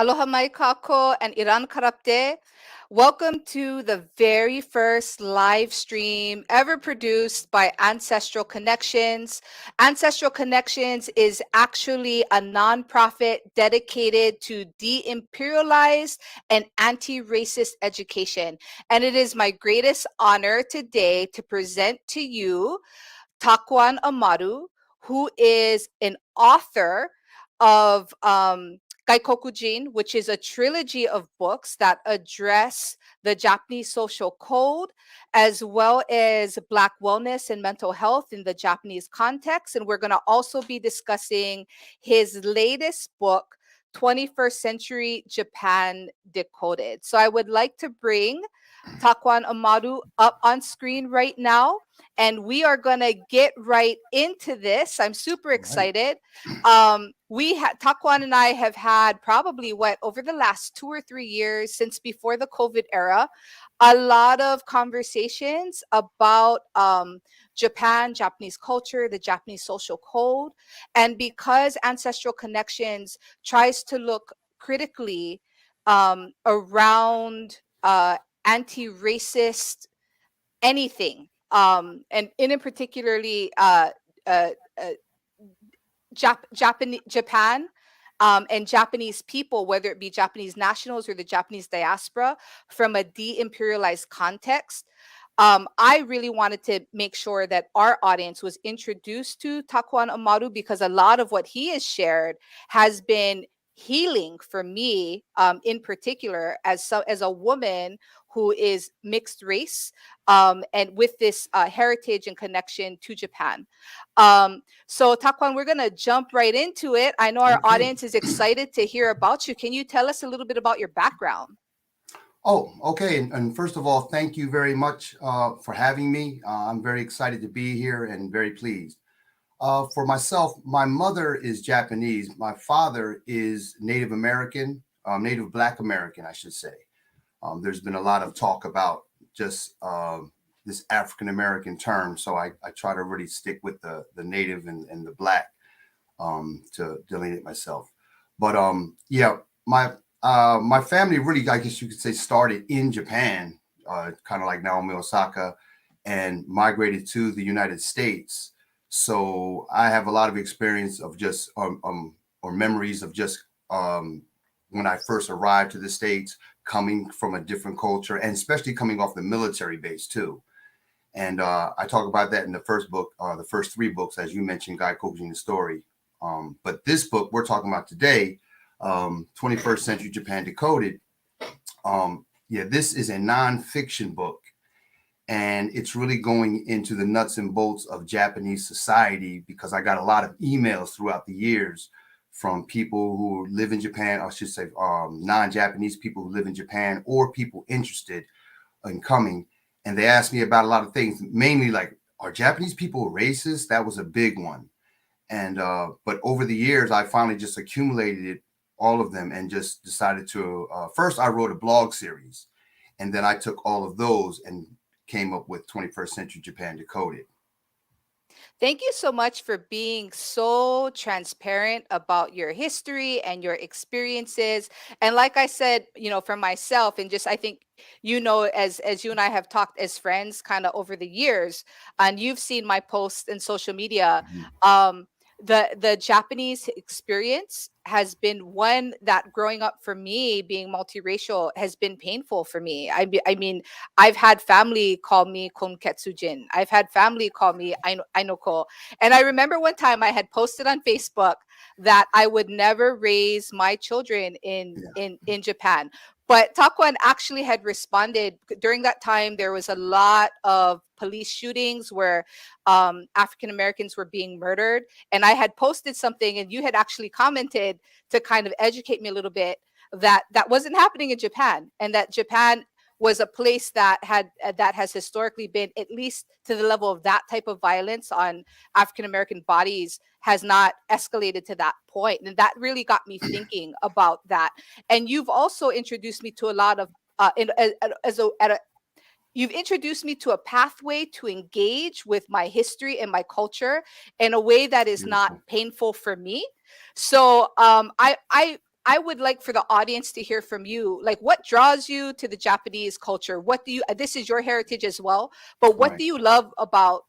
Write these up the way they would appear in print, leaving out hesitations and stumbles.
Aloha mai kako and Iran karapte. Welcome to the very first live stream ever produced by Ancestral Connections. Ancestral Connections is actually a nonprofit dedicated to de-imperialized and anti-racist education. And it is my greatest honor today to present to you Takwan Amaru, who is an author of Gaikokujin, which is a trilogy of books that address the Japanese social code, as well as Black wellness and mental health in the Japanese context. And we're going to also be discussing his latest book, 21st Century Japan Decoded. So I would like to bring Takwan Amaru up on screen right now, and we are going to get right into this. I'm super Right. excited. Takwan and I have had probably over the last 2 or 3 years since before the COVID era, a lot of conversations about Japan, Japanese culture, the Japanese social code. And because Ancestral Connections tries to look critically around anti-racist anything, and in particularly uh, uh, Japan, and Japanese people, whether it be Japanese nationals or the Japanese diaspora, from a de-imperialized context. I really wanted to make sure that our audience was introduced to Takwan Amaru, because a lot of what he has shared has been healing for me, in particular, as a woman who is mixed race, and with this heritage and connection to Japan. So Takwan, we're gonna jump right into it. I know our Okay. audience is excited to hear about you. Can you tell us a little bit about your background? Oh, okay. And first of all, thank you very much for having me. I'm very excited to be here and very pleased. For myself, my mother is Japanese. My father is Native American, Native Black American, I should say. There's been a lot of talk about just this African American term, so I try to really stick with the Native and the Black to delineate myself. But yeah, my family really, I guess you could say, started in Japan, kind of like Naomi Osaka, and migrated to the United States. So I have a lot of experience of just or memories of just when I first arrived to the States, coming from a different culture, and especially coming off the military base too. And I talk about that in the first book, the first three books, as you mentioned, Guy Coaching the Story. But this book we're talking about today, 21st Century Japan Decoded, yeah, this is a nonfiction book. And it's really going into the nuts and bolts of Japanese society, because I got a lot of emails throughout the years from people who live in Japan, I should say non-Japanese people who live in Japan, or people interested in coming. And they asked me about a lot of things, mainly like, are Japanese people racist? That was a big one. And but over the years, I finally just accumulated all of them and just decided to first I wrote a blog series, and then I took all of those and came up with 21st Century Japan Decoded. Thank you so much for being so transparent about your history and your experiences. And like I said, for myself, and just I think, as you and I have talked as friends kind of over the years, and you've seen my posts in social media, Mhm. um, the Japanese experience has been one that, growing up for me, being multiracial, has been painful for me. I mean, I've had family call me Konketsujin. I've had family call me Ainoko. And I remember one time I had posted on Facebook that I would never raise my children in Yeah. in Japan. But Takwan actually had responded. During that time, there was a lot of police shootings where African Americans were being murdered. And I had posted something, and you had actually commented to kind of educate me a little bit that that wasn't happening in Japan, and that Japan was a place that has historically been, at least to the level of that type of violence on African American bodies, has not escalated to that point. And that really got me thinking about that. And you've also introduced me to a lot of as a you've introduced me to a pathway to engage with my history and my culture in a way that is not Beautiful. painful for me. So I I would like for the audience to hear from you. Like, what draws you to the Japanese culture? What do you, this is your heritage as well, but what Right. do you love about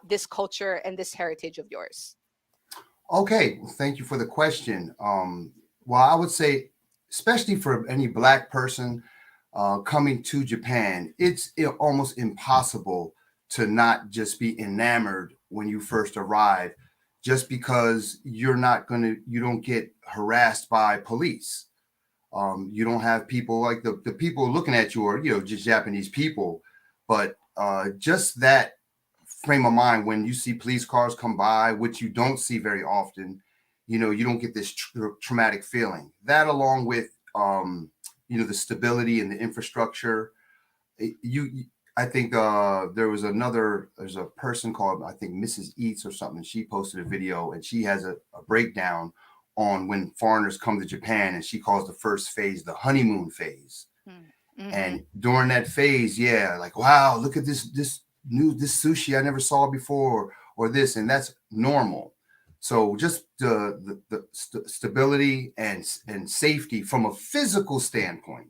this culture and this heritage of yours? Okay, well, thank you for the question. Well, I would say, especially for any black person coming to Japan, it's almost impossible to not just be enamored when you first arrive, just because you don't get harassed by police. You don't have people like the people looking at you are, just Japanese people, but just that frame of mind when you see police cars come by, which you don't see very often, you don't get this traumatic feeling. That along with, the stability and the infrastructure. I think there's a person called, I think, Mrs. Eats or something. She posted a video and she has a breakdown on when foreigners come to Japan, and she calls the first phase the honeymoon phase. Mm-hmm. And during that phase, yeah, like, wow, look at this sushi I never saw before, or this, and that's normal. So just the stability and safety from a physical standpoint.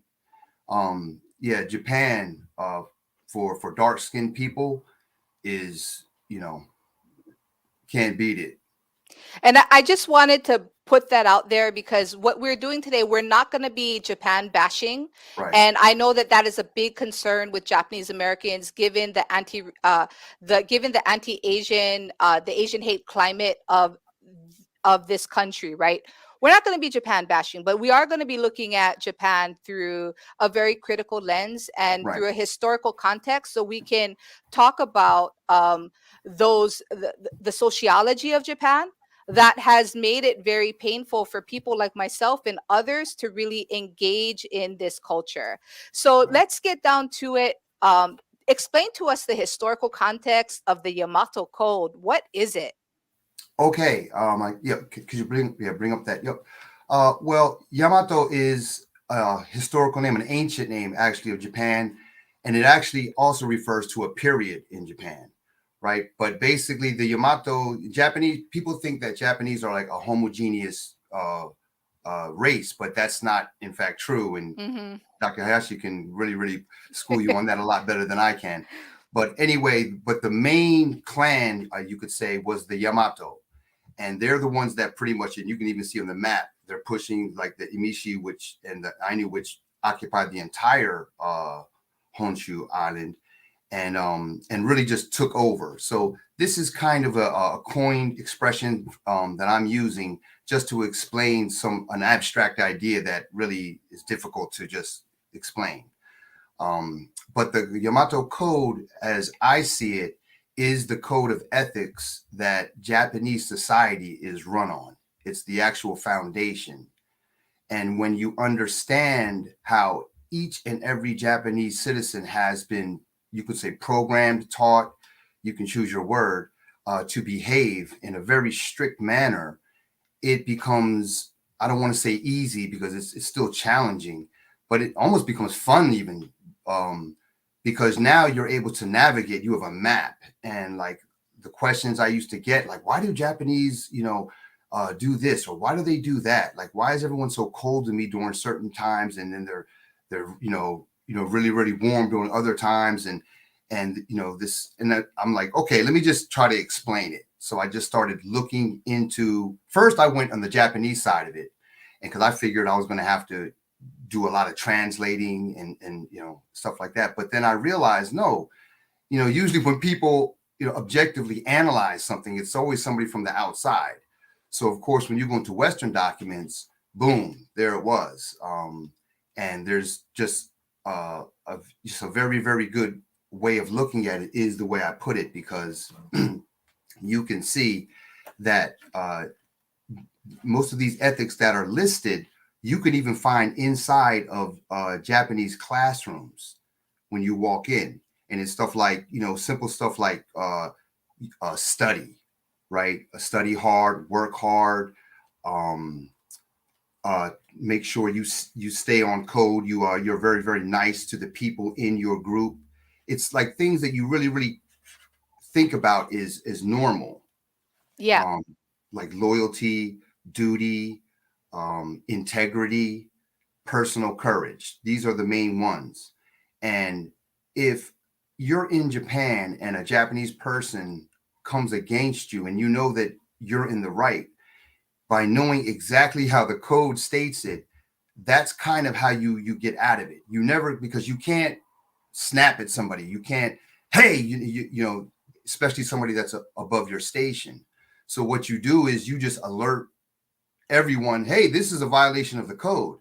Yeah, Japan, for dark skinned people is, can't beat it. And I just wanted to put that out there because what we're doing today, we're not going to be Japan bashing. Right, And I know that that is a big concern with Japanese Americans, given the anti-Asian, the Asian hate climate of this country, right? We're not going to be Japan bashing, but we are going to be looking at Japan through a very critical lens and right, through a historical context, so we can talk about the sociology of Japan that has made it very painful for people like myself and others to really engage in this culture. So right. let's get down to it. Explain to us the historical context of the Yamato Code. What is it? Okay. Yeah. Could you bring up that? Yep. Well, Yamato is a historical name, an ancient name actually of Japan, and it actually also refers to a period in Japan, right? But basically, the Yamato Japanese people think that Japanese are like a homogeneous race, but that's not in fact true. And Hmm. Dr. Hayashi can really, really school you on that a lot better than I can. But anyway, but the main clan, you could say, was the Yamato, and they're the ones that pretty much, and you can even see on the map, they're pushing like the Imishi, which and the Ainu, which occupied the entire Honshu island, and really just took over. So this is kind of a coined expression that I'm using just to explain an abstract idea that really is difficult to just explain. But the Yamato Code, as I see it, is the code of ethics that Japanese society is run on. It's the actual foundation. And when you understand how each and every Japanese citizen has been, you could say, programmed, taught, you can choose your word, to behave in a very strict manner, it becomes, I don't want to say easy because it's still challenging, but it almost becomes fun even, um, because now you're able to navigate. You have a map, and like the questions I used to get, like, why do Japanese, do this, or why do they do that? Like, why is everyone so cold to me during certain times, and then they're really really warm during other times, and this, and that, I'm like, okay, let me just try to explain it. So I just started looking into, first I went on the Japanese side of it, and because I figured I was going to have to do a lot of translating and stuff like that. But then I realized, no, usually when people objectively analyze something, it's always somebody from the outside. So of course, when you go into Western documents, boom, there it was. And there's just a very very good way of looking at it, is the way I put it, because you can see that most of these ethics that are listed, you could even find inside of Japanese classrooms when you walk in. And it's stuff like, simple stuff like study, right? Study hard, work hard, um, make sure you stay on code. You're very, very nice to the people in your group. It's like things that you really, really think about is normal, Yeah. um, like loyalty, duty, integrity, personal courage. These are the main ones. And if you're in Japan and a Japanese person comes against you and you know that you're in the right, by knowing exactly how the code states it, that's kind of how you get out of it. You never, because you can't snap at somebody. You can't, hey, you know, especially somebody that's above your station. So what you do is you just alert everyone, hey, this is a violation of the code.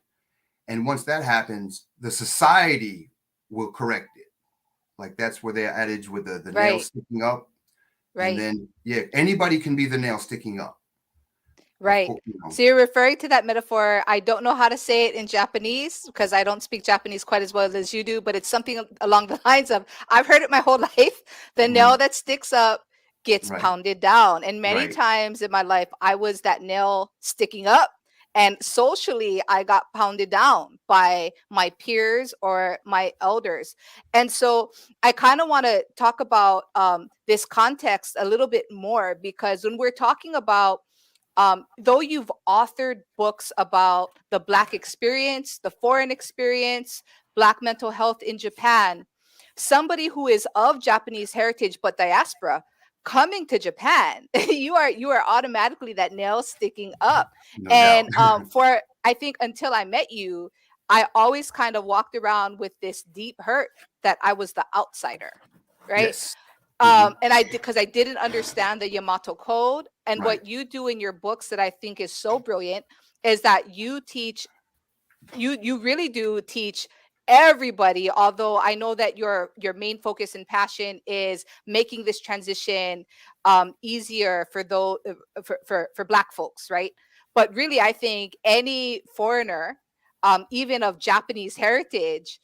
And once that happens, the society will correct it. Like that's where their adage with the nail Right. sticking up. And Right. then, yeah, anybody can be the nail sticking up. Of Right. course, you know. So you're referring to that metaphor. I don't know how to say it in Japanese because I don't speak Japanese quite as well as you do, but it's something along the lines of I've heard it my whole life. The nail Mhm. that sticks up gets Right, pounded down. And many right, times in my life, I was that nail sticking up. And socially, I got pounded down by my peers or my elders. And so I kind of want to talk about this context a little bit more because when we're talking about though you've authored books about the Black experience, the foreign experience, Black mental health in Japan, somebody who is of Japanese heritage but diaspora coming to Japan, you are automatically that nail sticking up. no doubt. And for I think until I met you, I always kind of walked around with this deep hurt that I was the outsider, right? Yes. Hmm. And I did because I didn't understand the Yamato code. And Right. what you do in your books that I think is so brilliant is that you really do teach everybody, although I know that your main focus and passion is making this transition easier for those for Black folks, right? But really I think any foreigner, even of Japanese heritage,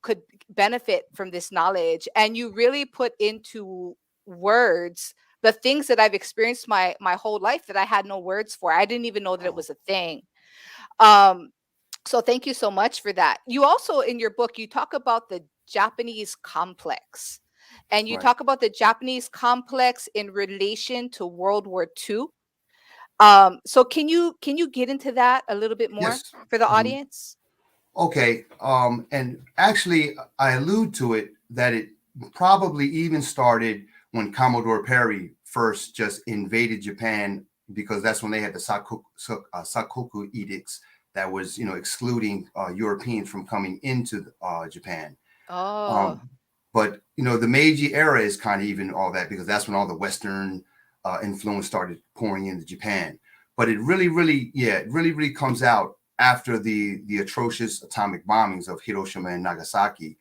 could benefit from this knowledge, and you really put into words the things that I've experienced my whole life that I had no words for. I didn't even know that it was a thing. um so thank you so much for that. You also in your book you talk about the Japanese complex, and you Right. talk about the Japanese complex in relation to World War II. So can you get into that a little bit more Yes. for the Mhm. audience? Okay. And actually, I allude to it that it probably even started when Commodore Perry first just invaded Japan because that's when they had the Sakoku edicts that was, you know, excluding Europeans from coming into Japan. Oh, Um, but you know, the Meiji era is kind of even all that because that's when all the Western influence started pouring into Japan. But it really, really, yeah, it really, really comes out after the atrocious atomic bombings of Hiroshima and Nagasaki.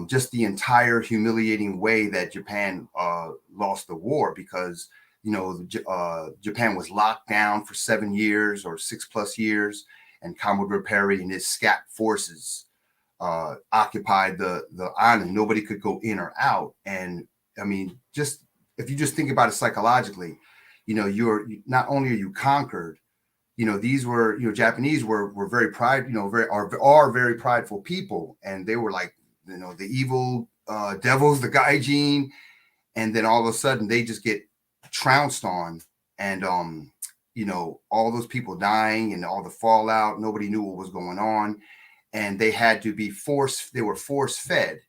Just the entire humiliating way that Japan lost the war because you know Japan was locked down for 7 years or 6 plus years, and Commodore Perry and his SCAP forces occupied the island. Nobody could go in or out. And I mean, just if you just think about it psychologically, you know, you're not only are you conquered, you know, these were, you know, Japanese were very pride, you know, are very prideful people, and they were like, you know, the evil devils, the gaijin, and then all of a sudden they just get trounced on, and you know, all those people dying and all the fallout. Nobody knew what was going on, and they had to be forced. They were force fed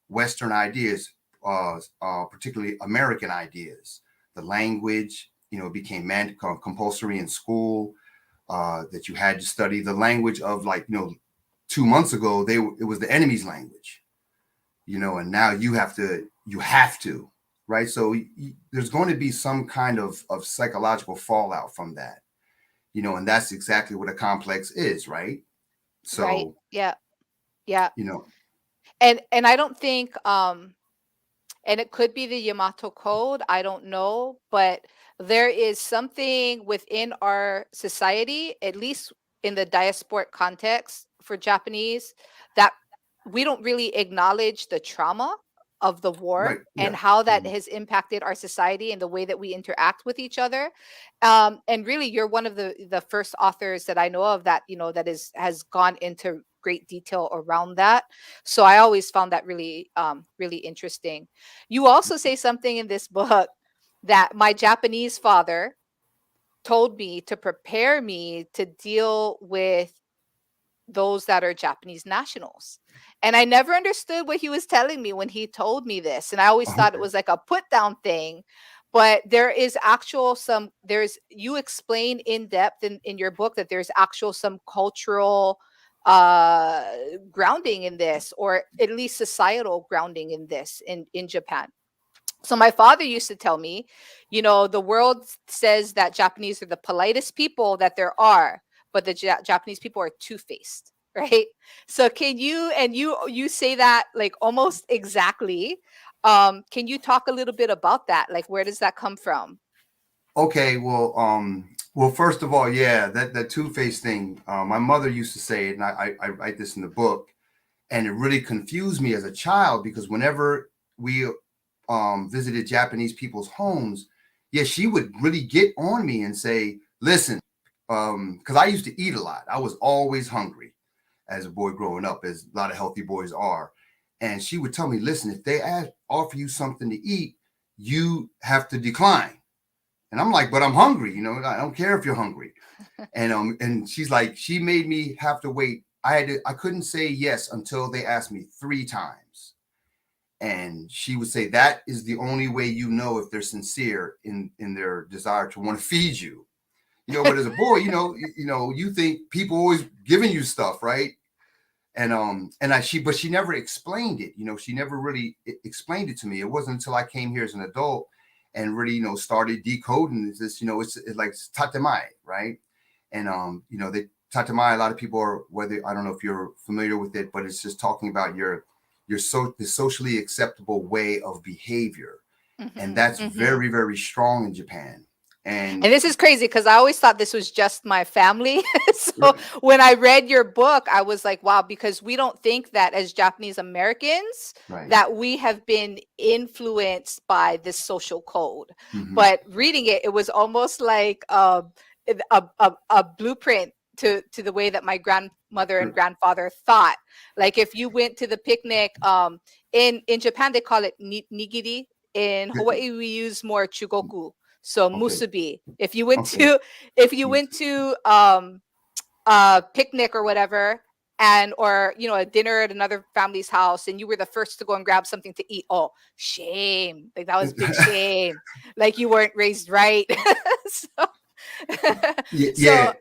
Western ideas, particularly American ideas. The language, you know, became compulsory in school. That you had to study the language of, like, you know, 2 months ago it was the enemy's language, you know, and now you have to, right? So there's going to be some kind of psychological fallout from that, you know, and that's exactly what a complex is, right? right. So Yeah. Yeah. you know, And I don't think and it could be the Yamato code, I don't know, but there is something within our society, at least in the diasporic context for Japanese, that we don't really acknowledge the trauma of the war right, and yeah. how that Mhm. has impacted our society and the way that we interact with each other. And really, you're one of the first authors that I know of that that is has gone into great detail around that. So I always found that really really interesting. You also say something in this book that my Japanese father told me to prepare me to deal with those that are Japanese nationals. And I never understood what he was telling me when he told me this. And I always thought it Okay. was like a put down thing. But there is actual some, there's, you explain in depth in your book that there's actual some cultural uh grounding in this, or at least societal grounding in this in Japan. So my father used to tell me, the world says that Japanese are the politest people that there are, but the Japanese people are two-faced, right? So can you, and you say that like almost exactly. Can you talk a little bit about that? Like, where does that come from? Okay, well, first of all, yeah, that two face thing. My mother used to say it, and I write this in the book, and it really confused me as a child because whenever we visited Japanese people's homes, yeah, she would really get on me and say, "Listen," because I used to eat a lot. I was always hungry as a boy growing up, as a lot of healthy boys are, and she would tell me, "Listen, if they offer you something to eat, you have to decline." And I'm like, but I'm hungry, I don't care if you're hungry. And she's like, she made me have to wait. I couldn't say yes until they asked me 3 times. And she would say that is the only way you know if they're sincere in their desire to want to feed you. But as a boy, you think people always giving you stuff, right? And but she never explained it. She never really explained it to me. It wasn't until I came here as an adult and really started decoding this. It's like tatemai, right? And the tatemai, a lot of people are, whether, I don't know if you're familiar with it, but it's just talking about the socially acceptable way of behavior, and Hmm. that's Hmm. very, very strong in Japan. And And this is crazy because I always thought this was just my family. So right, when I read your book, I was like, wow, because we don't think that as Japanese Americans right. that we have been influenced by this social code. Hmm. But reading it, it was almost like a blueprint to the way that my grandmother and grandfather thought. Like if you went to the picnic, in Japan they call it nigiri. In Hawaii we use more chugoku, so Okay. musubi. If you went Okay. to if you went to a picnic or whatever, and or a dinner at another family's house, and you were the first to go and grab something to eat, oh, shame. Like that was big shame. Like you weren't raised right. So Yeah. so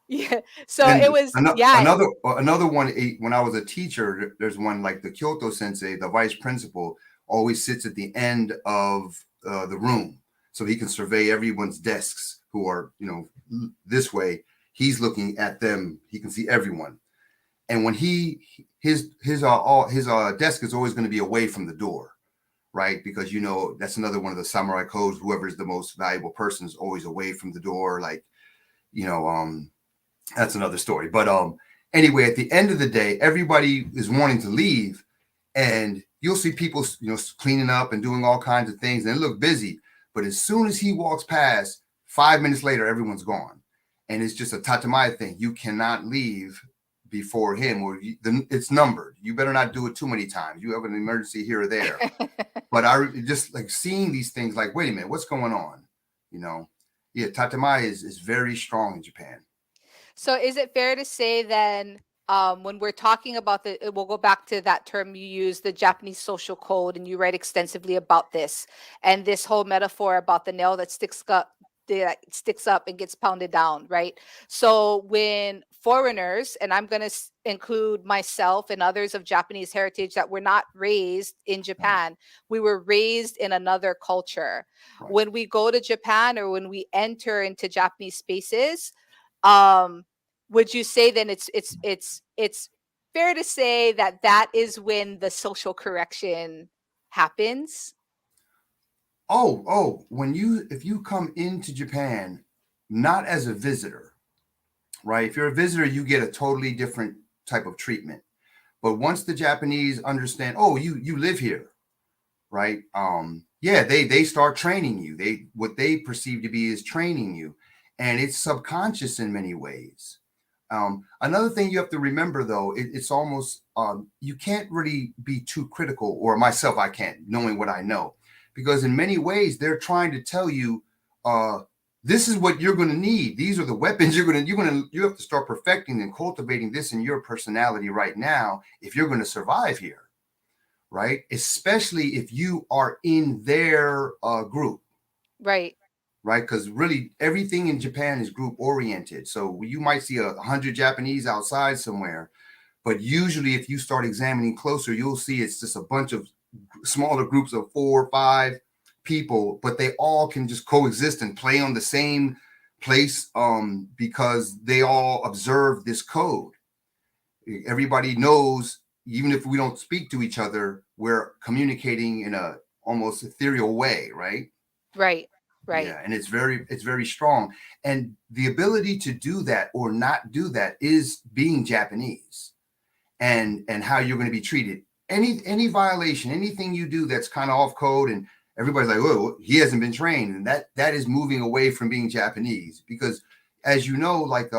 yeah. So And it was, yeah. another one, when I was a teacher, there's one like the Kyoto sensei, the vice principal, always sits at the end of the room so he can survey everyone's desks who are this way. He's looking at them. He can see everyone. And when his desk is always going to be away from the door, right? Because that's another one of the samurai codes. Whoever is the most valuable person is always away from the door. Like you know that's another story. But anyway, at the end of the day, everybody is wanting to leave, and you'll see people cleaning up and doing all kinds of things, and they look busy. But as soon as he walks past, 5 minutes later, everyone's gone, and it's just a tatamai thing. You cannot leave before him, or it's numbered. You better not do it too many times. You have an emergency here or there. But I just like seeing these things. Like, wait a minute, what's going on? You know, yeah, tatamai is very strong in Japan. So is it fair to say then, when we're talking about we'll go back to that term you use, the Japanese social code, and you write extensively about this, and this whole metaphor about the nail that sticks up and gets pounded down, right? So when foreigners, and I'm going to include myself and others of Japanese heritage that were not raised in Right, Japan, we were raised in another culture. right. When we go to Japan or when we enter into Japanese spaces, um would you say then it's fair to say that that is when the social correction happens? Oh, if you come into Japan, not as a visitor, right? If you're a visitor, you get a totally different type of treatment. But once the Japanese understand, oh, you live here, right? Yeah, they start training you. What they perceive to be is training you, and it's subconscious in many ways. Another thing you have to remember, though, it's almost you can't really be too critical, or myself, I can't, knowing what I know, because in many ways they're trying to tell you. this is what you're going to need. These are the weapons you have to start perfecting and cultivating this in your personality right now if you're going to survive here, right? Especially if you are in their group, Right. right? Because really everything in Japan is group oriented. So you might see 100 Japanese outside somewhere, but usually if you start examining closer, you'll see it's just a bunch of smaller groups of 4 or 5 people, but they all can just coexist and play on the same place, because they all observe this code. Everybody knows, even if we don't speak to each other, we're communicating in a almost ethereal way, right? Right. Right. Yeah, and it's very strong. And the ability to do that or not do that is being Japanese, and how you're going to be treated. Any violation, anything you do that's kind of off code, and everybody's like, oh, he hasn't been trained, and that is moving away from being Japanese. Because as you know, like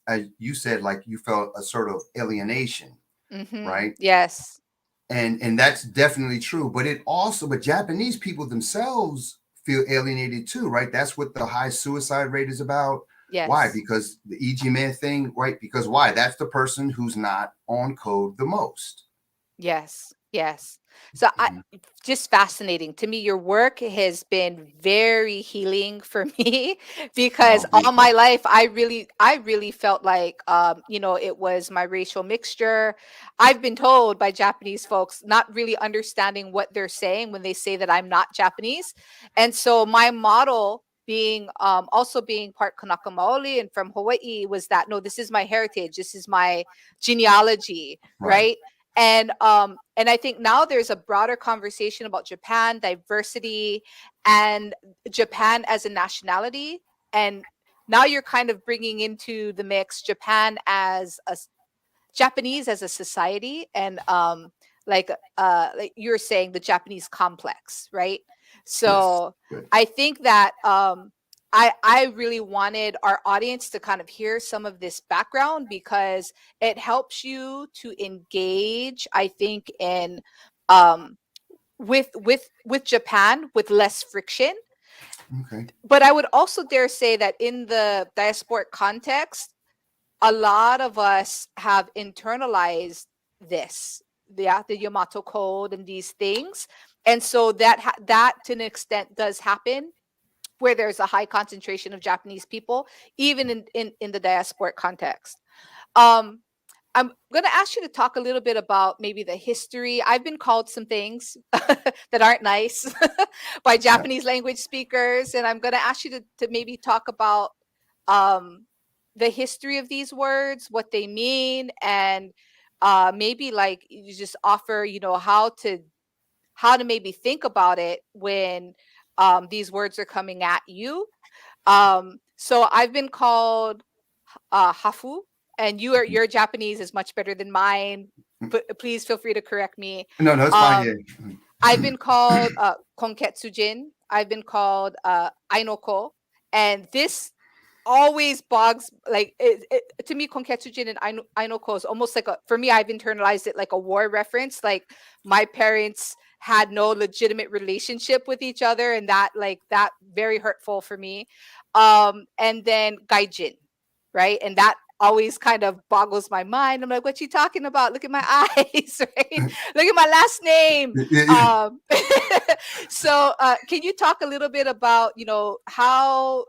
as you said, like you felt a sort of alienation, Mm-hmm. right? Yes. And that's definitely true. But Japanese people themselves feel alienated too, right? That's what the high suicide rate is about. Why? Yes. Because the EG man thing, right? Because why? That's the person who's not on code the most. Yes, yes. So Mhm. just fascinating to me. Your work has been very healing for me because Oh, all my beautiful. life I really felt like it was my racial mixture. I've been told by Japanese folks not really understanding what they're saying when they say that I'm not Japanese. And so my model being also being part Kanaka Maoli and from Hawaii was that no, this is my heritage, this is my genealogy, Right. right? And I think now there's a broader conversation about Japan diversity and Japan as a nationality. And now you're kind of bringing into the mix Japan as a Japanese as a society, and like you're saying, the Japanese complex, right? Yes. So Good. I think that I really wanted our audience to kind of hear some of this background because it helps you to engage, I think, in um with Japan with less friction. Okay. But I would also dare say that in the diasporic context, a lot of us have internalized this, the Yamato code and these things. And so that to an extent does happen where there's a high concentration of Japanese people, even in the diasporic context. Um, I'm going to ask you to talk a little bit about maybe the history. I've been called some things that aren't nice by Yeah. Japanese language speakers, and I'm going to ask you to maybe talk about um, the history of these words, what they mean, and maybe like you just offer, how to maybe think about it when these words are coming at you. So I've been called hafu, and your Japanese is much better than mine. But please feel free to correct me. No, no, it's fine. Um, I've Yeah. been called konketsujin. I've been called ainoko, and this always bogs like to me. Konketsujin and ainoko is almost like a, for me, I've internalized it like a war reference. Like my parents had no legitimate relationship with each other, and that very hurtful for me. And then gaijin, right? And that always kind of boggles my mind. I'm like, what you talking about? Look at my eyes, right? Look at my last name. Yeah, yeah. Um, so can you talk a little bit about, how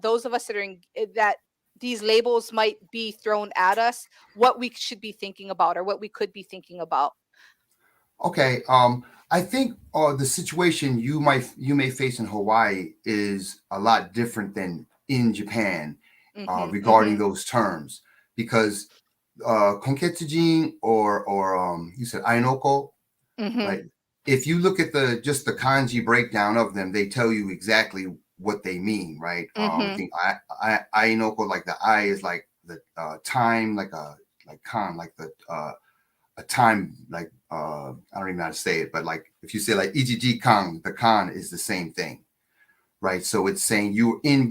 those of us that these labels might be thrown at us, what we should be thinking about or what we could be thinking about? Okay. I think the situation you may face in Hawaii is a lot different than in Japan, Mm-hmm, regarding mm-hmm, those terms, because konketsujin or you said ainoko, mm-hmm, right? If you look at the kanji breakdown of them, they tell you exactly what they mean, right? I mm-hmm, think ainoko, like the I is like the time, like kan, like the a time, like I don't even know how to say it, but like if you say like ijiji kan, the kan is the same thing, right? So it's saying you're in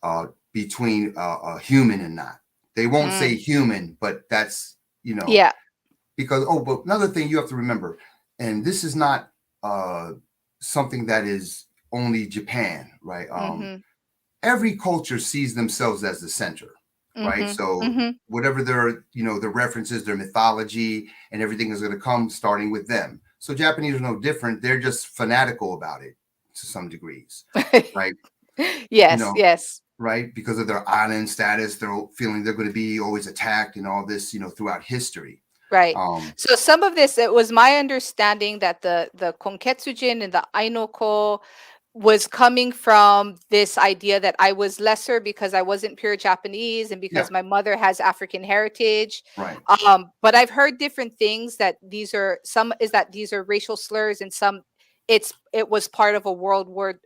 uh between a human and not. They won't say mm. human, but that's, Yeah. because, oh, but another thing you have to remember, and this is not uh something that is only Japan, right? Mhm. Every culture sees themselves as the center, right? Mhm. So Mhm. whatever their, their references, their mythology, and everything is going to come starting with them. So Japanese are no different. They're just fanatical about it to some degrees, right? You Yes, know, yes. right? Because of their island status, they're feeling they're going to be always attacked and all this, throughout history. Right. Um, So some of this, it was my understanding that the Konketsujin and the Ainoko was coming from this idea that I was lesser because I wasn't pure Japanese and yeah, because my mother has African heritage. right. But I've heard different things that these are some is that these are racial slurs and some it was part of a World War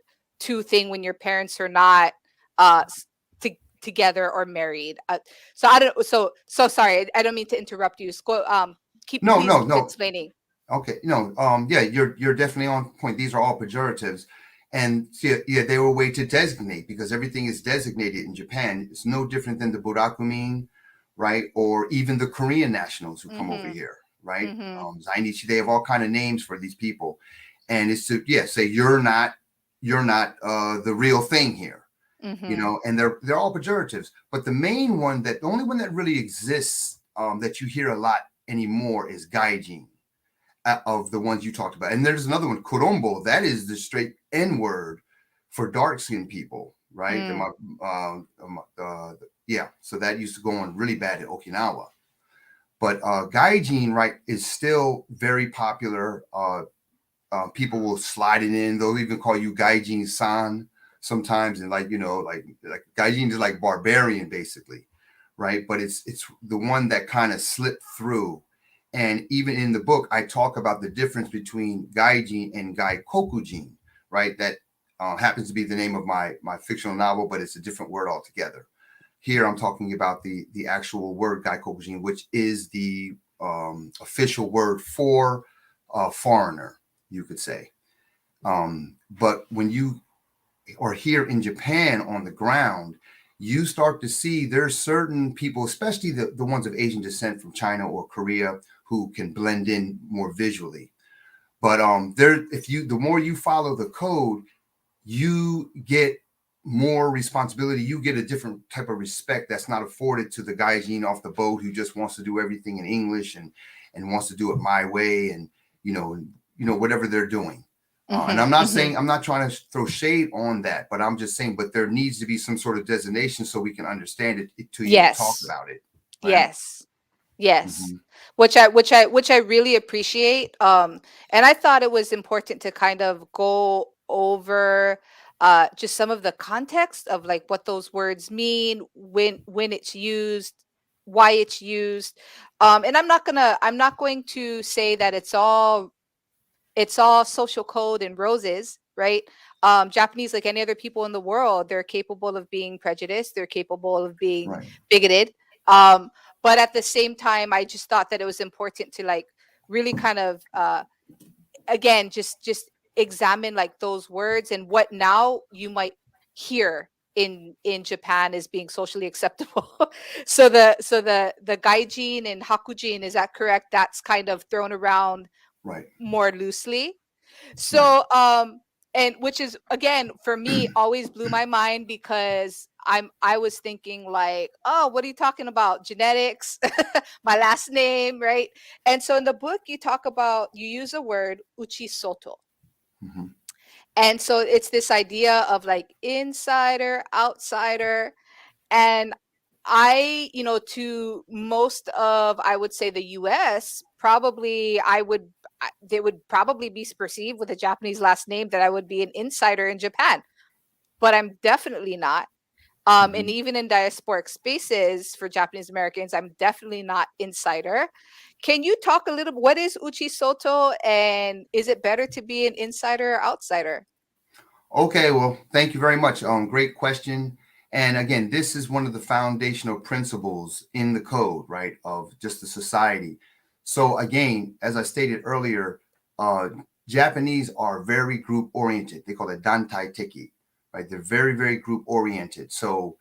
II thing when your parents are not uh s- together or married. So I don't. So sorry. I don't mean to interrupt you. No, Please no, keep no. explaining. Okay, no, yeah, you're definitely on point. These are all pejoratives, and yeah, yeah, they were a way to designate because everything is designated in Japan. It's no different than the Burakumin, right, or even the Korean nationals who come over Mhm. here, right? Mhm. Zainichi, they have all kind of names for these people, and it's to say you're not the real thing here, Mhm. and they're all pejoratives. But the only one that really exists that you hear a lot anymore is gaijin of the ones you talked about. And there's another one, kurombo. That is the straight N word for dark skinned people, right? Mm. Yeah. So that used to go on really bad in Okinawa. But gaijin, right, is still very popular. People will slide it in. They'll even call you gaijin san sometimes, and like gaijin is like barbarian basically, right? But it's the one that kind of slipped through. And even in the book, I talk about the difference between gaijin and gaikokujin, right? That happens to be the name of my fictional novel, but it's a different word altogether. Here, I'm talking about the actual word gaikokujin, which is the official word for foreigner, you could say. But when you are here in Japan on the ground, you start to see there's certain people, especially the ones of Asian descent from China or Korea, who can blend in more visually. But the more you follow the code, you get more responsibility. You get a different type of respect that's not afforded to the gaijin off the boat who just wants to do everything in English and wants to do it my way and whatever they're doing. And Mhm. I'm not Mhm. saying I'm not trying to throw shade on that, but I'm just saying, but there needs to be some sort of designation so we can understand it to even talk Yes. about it, right? Yes. Yes. Hmm. Which I really appreciate. And I thought it was important to kind of go over just some of the context of like what those words mean, when it's used, why it's used. And I'm not going to say that it's all social code and roses, right? Japanese, like any other people in the world, they're capable of being prejudiced, they're capable of being Right, bigoted. Um, but at the same time, I just thought that it was important to like really kind of again just examine like those words and what now you might hear in Japan as being socially acceptable. So the gaijin and hakujin, is that correct? That's kind of thrown around right, more loosely. right, So, and which is again for me always blew my mind because I was thinking like, oh, what are you talking about? Genetics, my last name, right? And so in the book you use a word uchisoto. hmm, And so it's this idea of like insider, outsider, and to most of, I would say, the US, probably they would probably be perceived with a Japanese last name that I would be an insider in Japan, but I'm definitely not. And hmm. even in diasporic spaces for Japanese Americans, I'm definitely not insider. Can you talk a little? What is Uchi Soto, and is it better to be an insider or outsider? Okay, well, thank you very much. Great question. And again, this is one of the foundational principles in the code, right, of just the society. So again, as I stated earlier, uh, Japanese are very group oriented. They call it dantai teki, right? They're very, very group oriented. So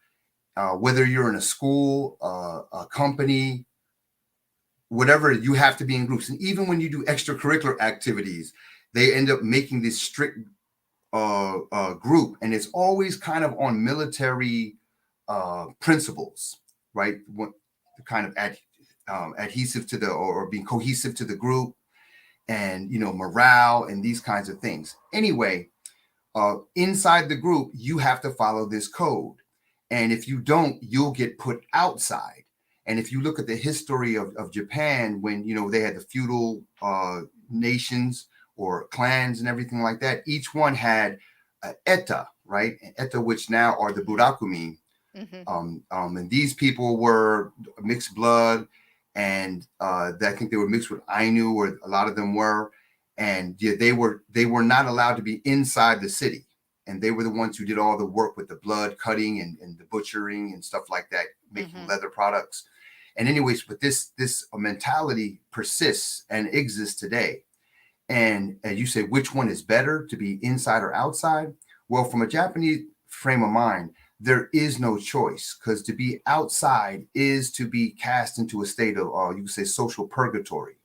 whether you're in a school, a company, whatever, you have to be in groups. And even when you do extracurricular activities, they end up making these strict group, and it's always kind of on military principles, right? What kind of adhesive to the, or being cohesive to the group, and morale and these kinds of things. Anyway, inside the group, you have to follow this code. And if you don't, you'll get put outside. And if you look at the history of Japan, when they had the feudal nations or clans and everything like that, each one had eta, right? Eta, which now are the Burakumin. Hmm. And these people were mixed blood, and I think they were mixed with Ainu, or a lot of them were, and yeah, they were not allowed to be inside the city, and they were the ones who did all the work with the blood cutting and the butchering and stuff like that, making Hmm. leather products. And anyways, but this mentality persists and exists today. And as you say, which one is better, to be inside or outside? Well, from a Japanese frame of mind, there is no choice, because to be outside is to be cast into a state of, you could say, social purgatory.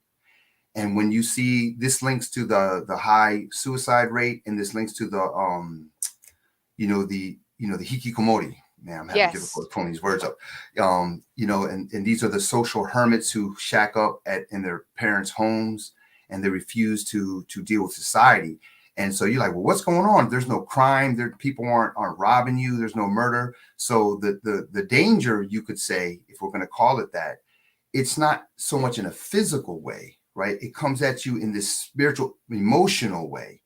And when you see this, links to the high suicide rate, and this links to the the hikikomori. Man, I'm having Yes. difficulty pulling these words up. And these are the social hermits who shack up in their parents' homes, and they refuse to deal with society. And so you're like, well, what's going on? There's no crime. There, people aren't robbing you. There's no murder. So the danger, you could say, if we're going to call it that, it's not so much in a physical way, right? It comes at you in this spiritual, emotional way.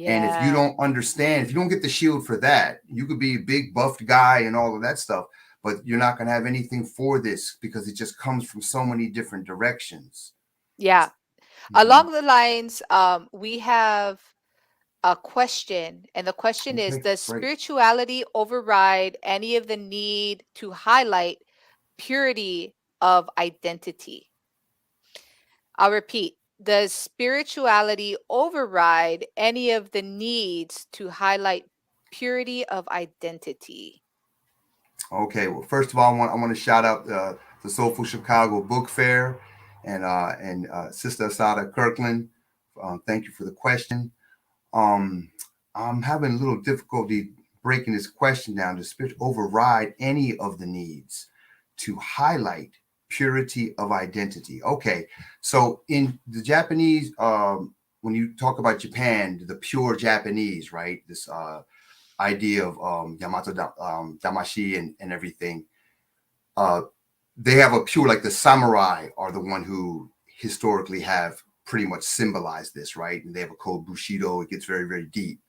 And if you Yeah. don't understand, if you don't get the shield for that, you could be a big buffed guy and all of that stuff, but you're not going to have anything for this, because it just comes from so many different directions. Yeah. Mhm. Along the lines, we have a question, and the question is, Okay, does great. spirituality override any of the need to highlight purity of identity? I'll repeat. Does spirituality override any of the needs to highlight purity of identity? Okay, well, first of all, I want to shout out the Soulful Chicago Book Fair, and Sister Asada Kirkland. Thank you for the question. Um, I'm having a little difficulty breaking this question down. To override any of the needs to highlight purity of identity. Okay, so in the Japanese, when you talk about Japan, the pure Japanese, right? This idea of Damashi and everything. Uh, they have a pure, like the samurai are the one who historically have pretty much symbolized this, right? And they have a code Bushido. It gets very, very deep.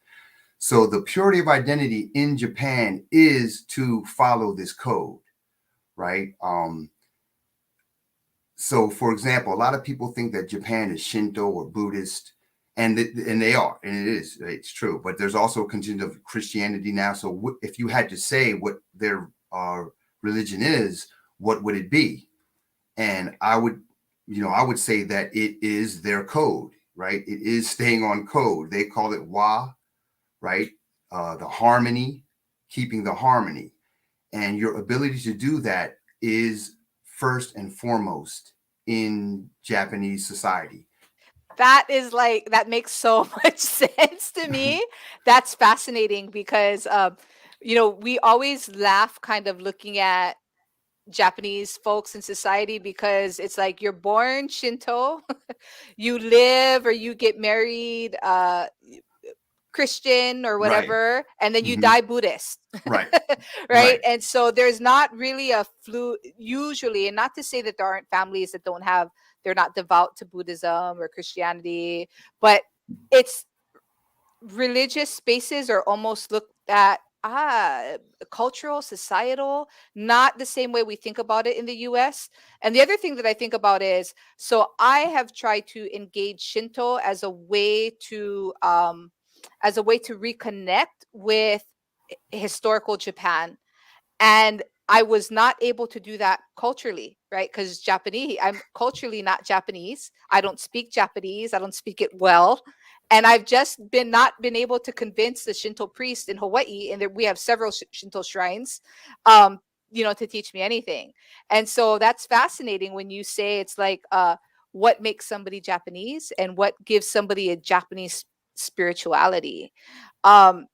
So the purity of identity in Japan is to follow this code, right? So, for example, a lot of people think that Japan is Shinto or Buddhist, and they are, and it's true. But there's also a contingent of Christianity now. So, if you had to say what their religion is, what would it be? And I would say that it is their code, right? It is staying on code. They call it Wa, right? The harmony, keeping the harmony, and your ability to do that is first and foremost in Japanese society. That is like, that makes so much sense to me. That's fascinating because, we always laugh kind of looking at Japanese folks in society, because it's like you're born Shinto, you live or you get married Christian or Right. whatever, and then you Hmm. die Buddhist. Right. Right? Right. And so there's not really a flu usually, and not to say that there aren't families that don't have, they're not devout to Buddhism or Christianity, but it's religious spaces are almost looked at, cultural, societal, not the same way we think about it in the US. And the other thing that I think about is, so I have tried to engage Shinto as a way to reconnect with historical Japan, and I was not able to do that culturally, right? Because I'm culturally not Japanese. I don't speak Japanese. I don't speak it well. And I've just been not been able to convince the Shinto priest in Hawaii, and we have several Shinto shrines, um, to teach me anything. And so that's fascinating when you say it's like, what makes somebody Japanese and what gives somebody a Japanese spirituality. Um,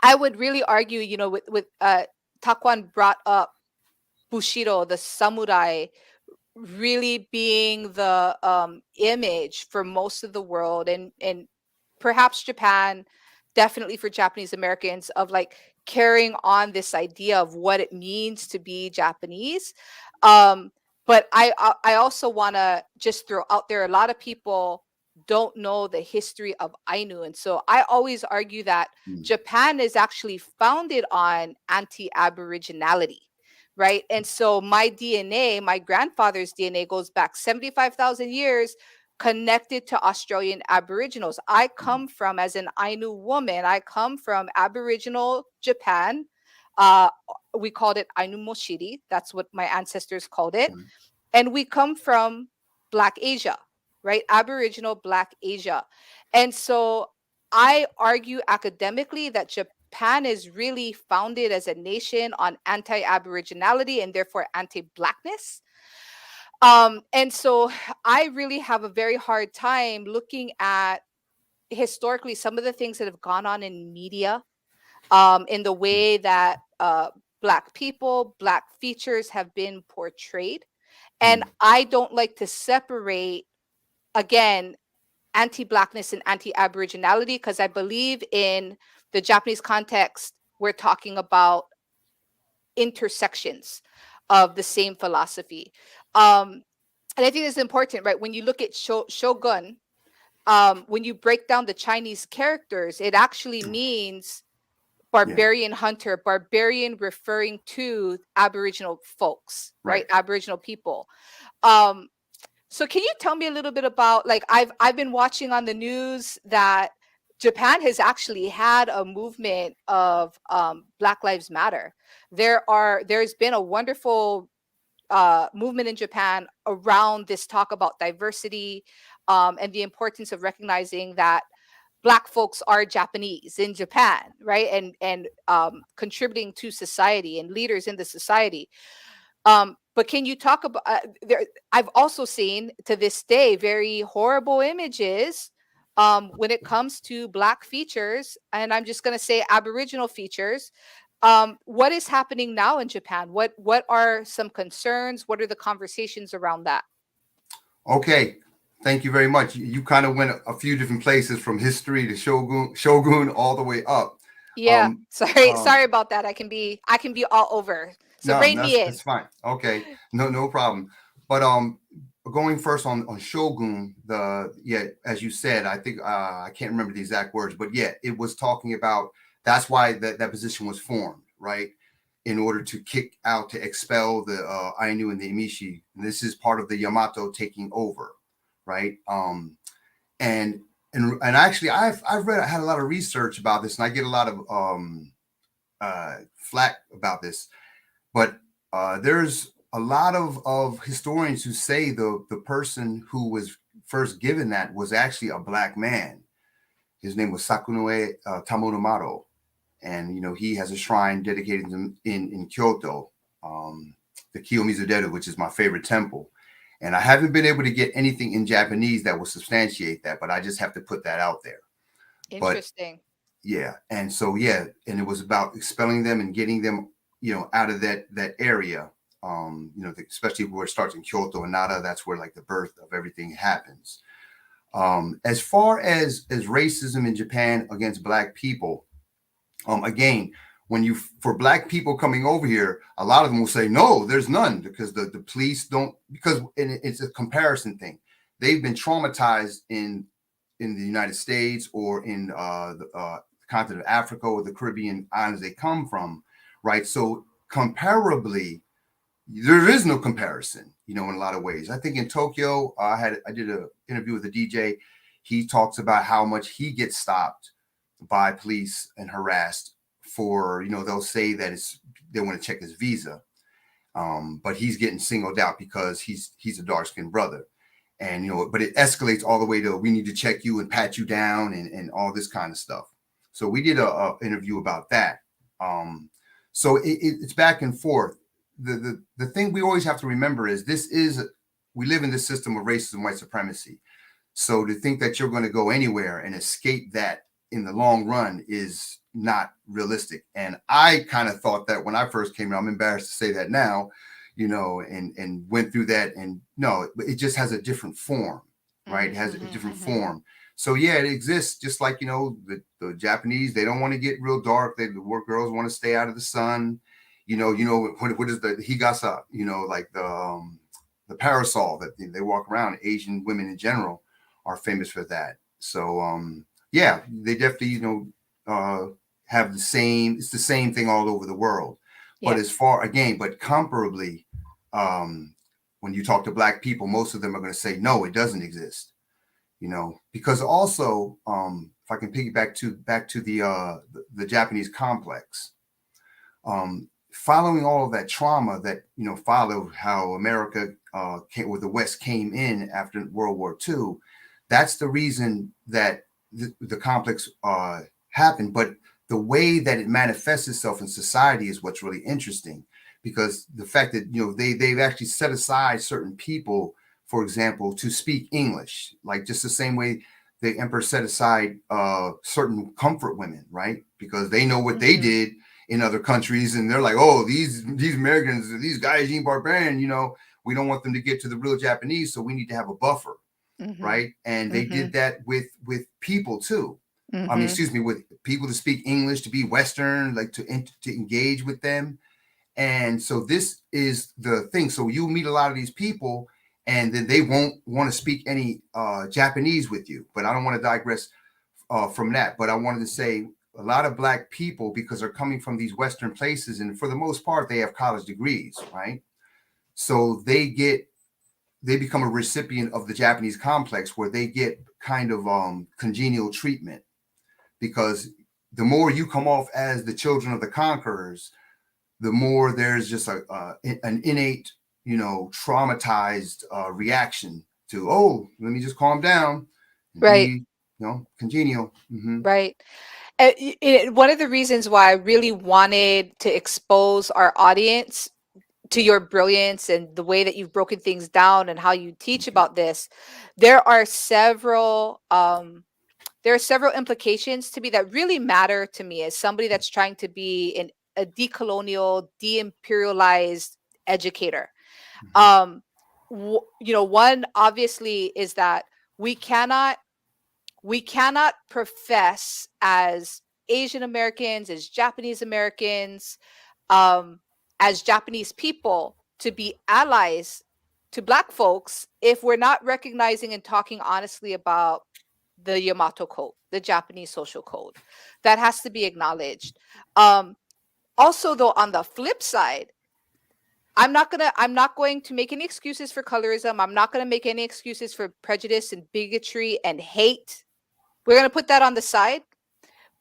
I would really argue, with Taquan brought up Bushido, the samurai, really being the image for most of the world, and perhaps Japan, definitely for Japanese Americans, of like carrying on this idea of what it means to be Japanese. Um, but I also want to just throw out there, a lot of people don't know the history of Ainu, and so I always argue that mm, Japan is actually founded on anti-Aboriginality, right? And so my DNA, my grandfather's DNA, goes back 75,000 years, connected to Australian Aboriginals. I mm, come from, as an Ainu woman, I come from Aboriginal Japan. Uh, we called it Ainu Moshiri. That's what my ancestors called it. mm, And we come from Black Asia, right? Aboriginal Black Asia. And so I argue academically that Japan is really founded as a nation on anti Aboriginality and therefore anti Blackness. And so I really have a very hard time looking at historically some of the things that have gone on in media, in the mm, way that Black people, Black features have been portrayed. And mm. I don't like to separate, again, anti Blackness and anti Aboriginality, because I believe in the Japanese context, we're talking about intersections of the same philosophy. Um, and I think it's important, right? When you look at shogun, when you break down the Chinese characters, it actually means Yeah, barbarian hunter, barbarian referring to Aboriginal folks, right? right. Aboriginal people. Um, so can you tell me a little bit about, like, I've been watching on the news that Japan has actually had a movement of Black Lives Matter. There's been a wonderful movement in Japan around this talk about diversity, and the importance of recognizing that Black folks are Japanese in Japan, right? And contributing to society and leaders in the society. But can you talk about there? I've also seen, to this day, very horrible images when it comes to Black features, and I'm just going to say Aboriginal features. What is happening now in Japan? What are some concerns? What are the conversations around that? Okay. Thank you very much. You kind of went a few different places from history to shogun all the way up. Yeah, Um, sorry, um, sorry about that. I can be all over. So no, rein me in. that's fine. Okay, no problem. But going first on shogun, the yeah, as you said, I think I can't remember the exact words, but yeah, it was talking about that's why that position was formed, right? In order to kick out to expel the Ainu and the Imishi. And this is part of the Yamato taking over, right? And and actually, I've read, I had a lot of research about this, and I get a lot of flack about this, but there's a lot of historians who say the person who was first given that was actually a black man. His name was Sakunoe Tamonomaro, and he has a shrine dedicated to him in Kyoto, um, the Kiyomizu-deru, which is my favorite temple. And I haven't been able to get anything in Japanese that will substantiate that, but I just have to put that out there. But Interesting. yeah, and so yeah, and it was about expelling them and getting them, out of that area. Especially where it starts in Kyoto and Nara, that's where like the birth of everything happens. As far as racism in Japan against black people, again, when you for black people coming over here, a lot of them will say no, there's none, because the police don't, because it's a comparison thing. They've been traumatized in the United States or in the continent of Africa or the Caribbean islands they come from, right? So comparably, there is no comparison, in a lot of ways. I think in Tokyo, I did an interview with a DJ. He talks about how much he gets stopped by police and harassed for, they'll say that they want to check his visa, but he's getting singled out because he's a dark skinned brother. And but it escalates all the way to we need to check you and pat you down and all this kind of stuff. So we did a interview about that. So it's back and forth. The thing we always have to remember is we live in this system of racism, white supremacy. So to think that you're going to go anywhere and escape that in the long run is not realistic. And I kind of thought that when I first came out. I'm embarrassed to say that now, and went through that. And no, it just has a different form, right? It has a different form. So yeah, it exists just like, the Japanese, they don't want to get real dark. The work girls want to stay out of the sun. What is the higasa, like the parasol that they walk around. Asian women in general are famous for that. So yeah, they definitely, uh, have the same. It's the same thing all over the world. But Yeah. as far again, but comparably, um, when you talk to Black people, most of them are going to say no, it doesn't exist. Because also, if I can piggyback back to the Japanese complex, following all of that trauma that followed how America or the West came in after World War II, that's the reason that the complex happened. But the way that it manifests itself in society is what's really interesting, because the fact that they've actually set aside certain people, for example, to speak English, like just the same way the emperor set aside certain comfort women, right? Because they know what they did in other countries, and they're like, oh, these Americans, these guys ain't barbarian, we don't want them to get to the real Japanese, so we need to have a buffer, right? And they did that with people too. I mean, excuse me, with people to speak English, to be Western, like to engage with them. And so this is the thing. So you meet a lot of these people, and then they won't want to speak any Japanese with you. But I don't want to digress from that. But I wanted to say a lot of Black people, because they're coming from these Western places, and for the most part, they have college degrees, right? So they become a recipient of the Japanese complex, where they get kind of congenial treatment, because the more you come off as the children of the conquerors, the more there's just an innate, traumatized reaction to, oh, let me just calm down and Right. be, congenial. Right. One of the reasons why I really wanted to expose our audience to your brilliance and the way that you've broken things down and how you teach Thank you. about this, there are several implications to me that really matter to me as somebody that's trying to be a decolonial, de-imperialized educator. Mhm. Um, one obviously is that we cannot we cannot profess as Asian Americans, as Japanese Americans, um, as Japanese people to be allies to Black folks if we're not recognizing and talking honestly about the Yamato Code, the Japanese social code. That has to be acknowledged. Um, Also, though, on the flip side, I'm not going to make any excuses for colorism. I'm not going to make any excuses for prejudice and bigotry and hate. We're going to put that on the side.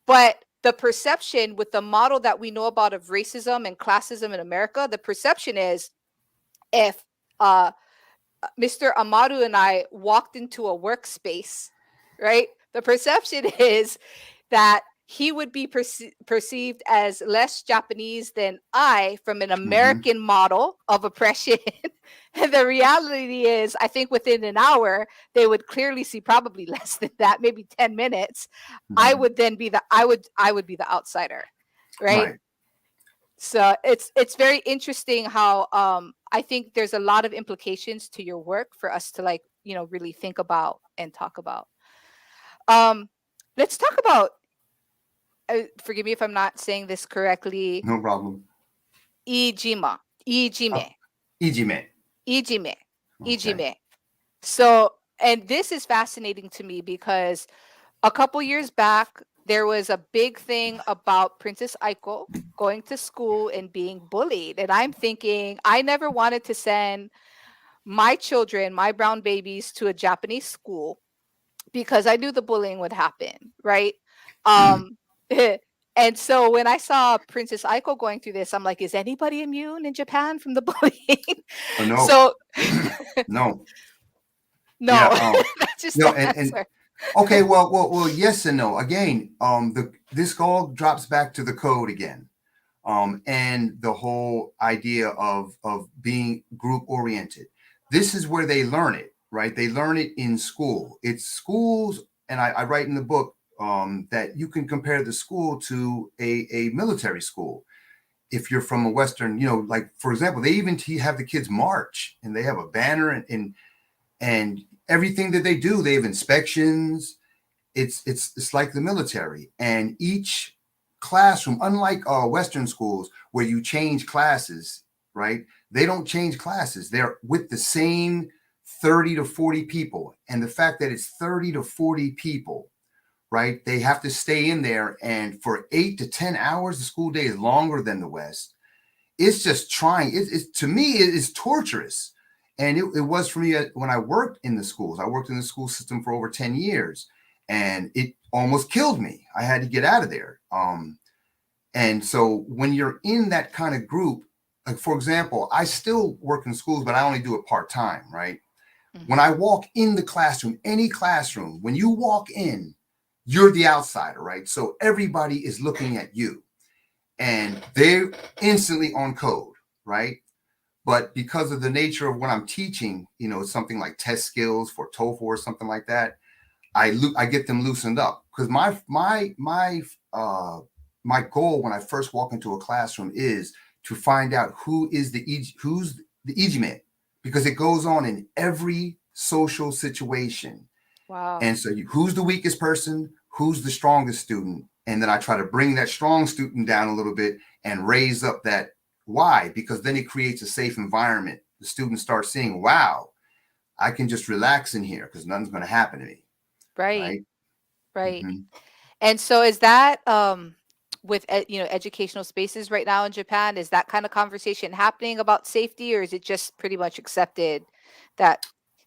But the perception with the model that we know about of racism and classism in America, the perception is if uh, Mr. Amaru and I walked into a workspace, right? The perception is that he would be perceived as less Japanese than I from an Mhm. American model of oppression. And the reality is, I think within an hour, they would clearly see probably less than that, maybe 10 minutes. I Mhm. would then be I would be the outsider, right? Right. So it's very interesting how I think there's a lot of implications to your work for us to like, really think about and talk about. Um, let's talk about forgive me if I'm not saying this correctly. No problem. Ijima, Uh, Ijime, Ijime. Ijime, Okay. Ijime. So, and this is fascinating to me because a couple years back, there was a big thing about Princess Aiko going to school and being bullied. And I'm thinking, I never wanted to send my children, my brown babies, to a Japanese school because I knew the bullying would happen, right? Um, and so when I saw Princess Aiko going through this, I'm like, is anybody immune in Japan from the bullying? Oh no. So, No. Yeah. no, that's just No. the And answer. okay. Well. Yes and no. Again, this all drops back to the code again. And the whole idea of being group oriented. This is where they learn it. right? They learn it in school. It's schools, and I write in the book that you can compare the school to a military school. If you're from a Western, like for example, they even have the kids march and they have a banner and everything that they do. They have inspections. It's like the military, and each classroom, unlike Western schools where you change classes, right? They don't change classes. They're with the same 30 to 40 people, and the fact that it's 30 to 40 people, right? They have to stay in there, and for 8 to 10 hours, the school day is longer than the West. It's just trying. It's to me, it is torturous, and it was for me when I worked in the schools. I worked in the school system for over 10 years, and it almost killed me. I had to get out of there. And so when you're in that kind of group, like for example, I still work in schools, but I only do it part time, right? When Hmm. I walk in the classroom, any classroom, when you walk in, you're the outsider, right? So everybody is looking at you and they're instantly on code, right? But because of the nature of what I'm teaching, something like test skills for TOEFL or something like that, I get them loosened up because my goal when I first walk into a classroom is to find out who's the EG man, because it goes on in every social situation. Wow. And so who's the weakest person, who's the strongest student, and then I try to bring that strong student down a little bit and raise up that. Why? Because then it creates a safe environment. The students start seeing, wow, I can just relax in here because nothing's going to happen to me, Right. right? Right. Hmm. And so is that with educational spaces right now in Japan, is that kind of conversation happening about safety, or is it just pretty much accepted that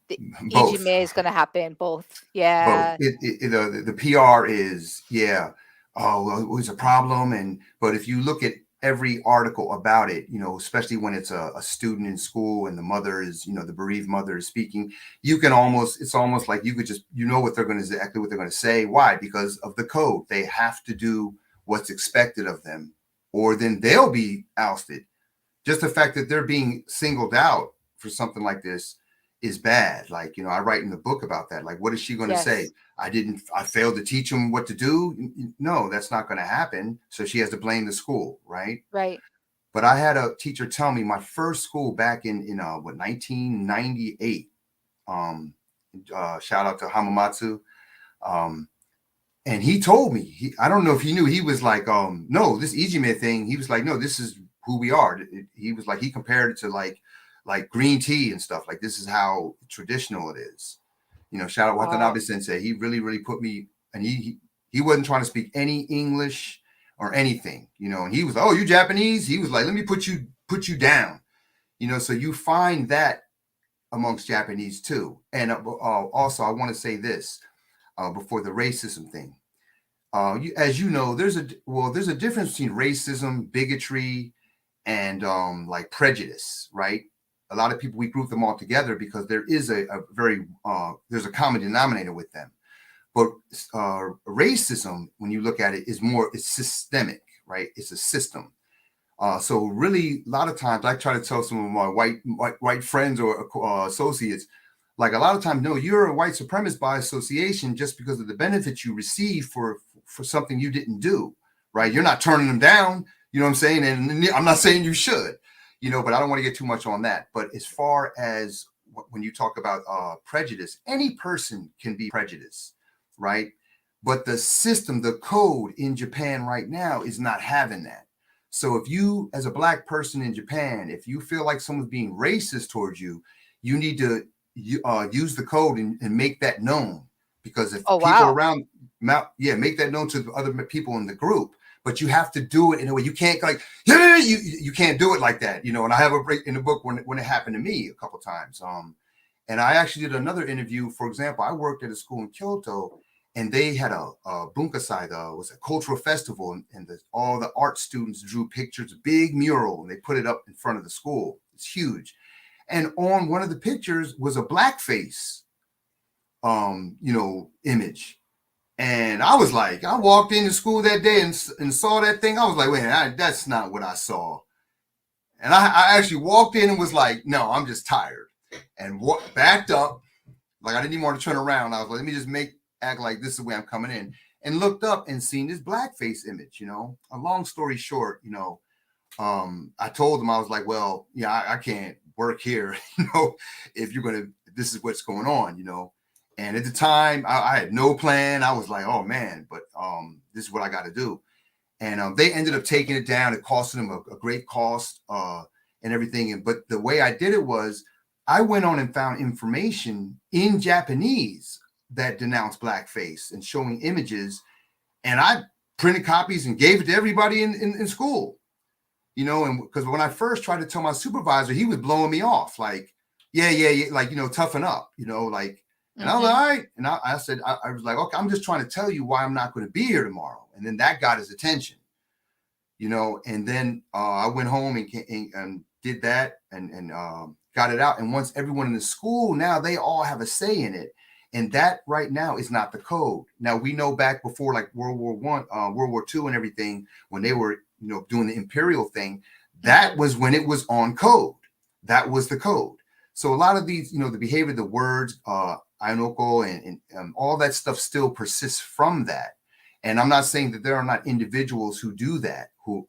the Both. ejime is going to happen? Both. Both. Yeah. The PR is, yeah, oh well, it was a problem, and but if you look at every article about it, especially when it's a student in school and the mother is, the bereaved mother is speaking, it's almost like you could just, what they're going to exactly what they're going to say. Why? Because of the code. They have to do what's expected of them, or then they'll be ousted. Just the fact that they're being singled out for something like this is bad. Like, I write in the book about that. Like, what is she going to say? Yes. I failed to teach them what to do. No, that's not going to happen. So she has to blame the school, right? Right. But I had a teacher tell me my first school back in 1998. Um, Shout out to Hamamatsu. Um, and he told me, I don't know if he knew, he was like, no, this Ijime thing, he was like, no, this is who we are. He was like, he compared it to like green tea and stuff. Like, this is how traditional it is. Shout out Wow. Watanabe Sensei. He really, really put me, and he wasn't trying to speak any English or anything, and he was, oh, you Japanese? He was like, let me put you down. So you find that amongst Japanese too. And also, I want to say this before the racism thing. As you know, there's a difference between racism, bigotry, and like prejudice, right? A lot of people, we group them all together because there is a very there's a common denominator with them. But racism, when you look at it, it's systemic, right? It's a system. So really, a lot of times, I try to tell some of my white friends or associates, like a lot of times, no, you're a white supremacist by association just because of the benefits you receive for something you didn't do, right? You're Hmm. not turning them down. You know what I'm saying? And I'm not saying you should, but I don't want to get too much on that. But as far as when you talk about prejudice, any person can be prejudiced, right? But the system, the code in Japan right now is not having that. So if you, as a black person in Japan, if you feel like someone's being racist towards you, you need to use the code and make that known. Because if Oh, people wow. around, make that known to the other people in the group. But you have to do it in a way you can't you can't do it like that, And I have a break in the book when it happened to me a couple of times. And I actually did another interview. For example, I worked at a school in Kyoto, and they had a bunkasai, was a cultural festival, and all the art students drew pictures, a big mural, and they put it up in front of the school. It's huge. And on one of the pictures was a blackface, image. And I was like, I walked into school that day and saw that thing. I was like, wait, that's not what I saw. And I actually walked in and was like, no, I'm just tired. And backed up Like I didn't even want to turn around. I was like, let me just act like this is the way I'm coming in. And looked up and seen this blackface image, A long story short, I told them, I was like, well, yeah, I can't work here, if you're gonna, this is what's going on, And at the time, I had no plan. I was like, oh man, but this is what I got to do. And they ended up taking it down. It costed them a great cost and everything. But the way I did it was, I went on and found information in Japanese that denounced blackface and showing images, and I printed copies and gave it to everybody in school. And because when I first tried to tell my supervisor, he was blowing me off, like, yeah, like, toughen up, like, and I was like, all right. And I said, I was like, okay, I'm just trying to tell you why I'm not going to be here tomorrow. And then that got his attention, and then I went home and did that and got it out. And once everyone in the school, now they all have a say in it. And that right now is not the code. Now, we know back before, like World War World War II and everything, when they were, doing the imperial thing, that was when it was on code. That was the code. So a lot of these, the behavior, the words, Ainoko and all that stuff still persists from that. And I'm not saying that there are not individuals who do that, who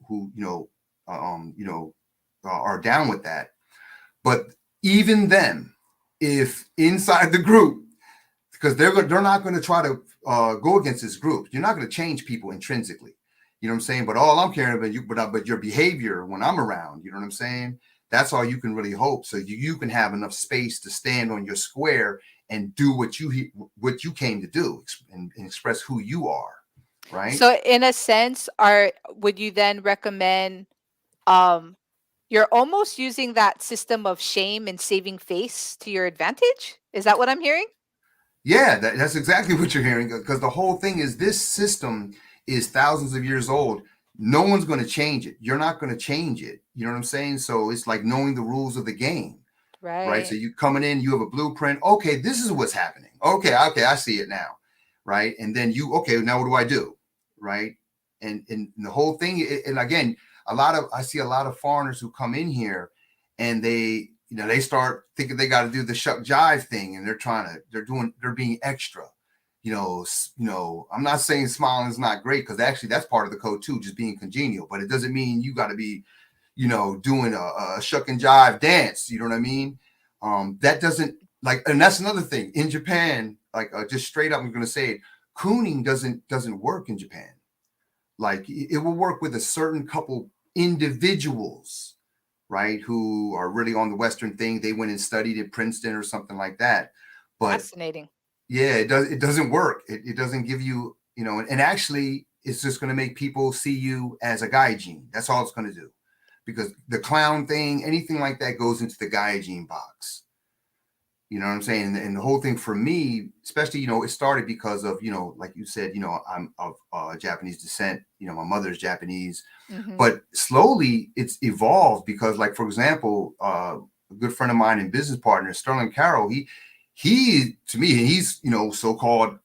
are down with that. But even them, if inside the group, because they're not going to try to go against this group. You're not going to change people intrinsically. You know what I'm saying? But all I'm caring about but your behavior when I'm around, you know what I'm saying? That's all you can really hope. So you can have enough space to stand on your square and do what you came to do and express who you are, right? So in a sense, would you then recommend um you're almost using that system of shame and saving face to your advantage? Is that what I'm hearing? Yeah, that's exactly what you're hearing, because the whole thing is this system is thousands of years old. No one's going to change it. You're not going to change it. You know what I'm saying? So it's like knowing the rules of the game, right? So Right. you coming in, you have a blueprint. Okay, this is what's happening. Okay, I see it now, right? And then okay, now what do I do, right? And the whole thing, and again, I see a lot of foreigners who come in here, and they start thinking they got to do the shuck jive thing, and they're being extra. I'm not saying smiling is not great, because actually that's part of the code too, just being congenial. But it doesn't mean you got to be, doing a shuck and jive dance. You know what I mean? That doesn't and that's another thing in Japan. Like just straight up, I'm going to say it. Cooning doesn't work in Japan. Like it will work with a certain couple individuals, right, who are really on the Western thing. They went and studied at Princeton or something like that. But Fascinating. yeah, it doesn't work. It doesn't give you, and actually it's just going to make people see you as a gaijin. That's all it's going to do. Because the clown thing, anything like that goes into the gaijin box. You know what I'm saying? And the whole thing for me, especially, it started because of, like you said, I'm of Japanese descent. My mother's Japanese. Mm-hmm. But slowly it's evolved because, like, for example, a good friend of mine and business partner, Sterling Carroll, he to me, he's, so-called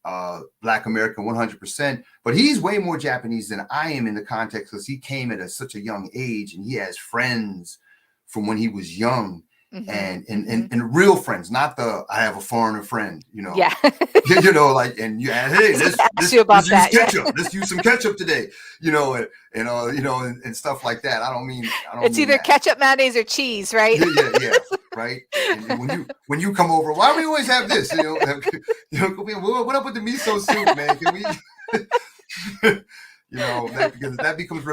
Black American 100%, but he's way more Japanese than I am in the context, because he came at such a young age, and he has friends from when he was young. Mm-hmm. And real friends, not the I have a foreigner friend, Yeah. and hey, Ask you about let's use that. Yeah. ketchup. Let's use some ketchup today, and stuff like that. I don't mean It's either that. ketchup, mayonnaise, or cheese, right? Yeah, right. And when you come over, why do we always have this? What up with the miso soup, man? Can we? Because that becomes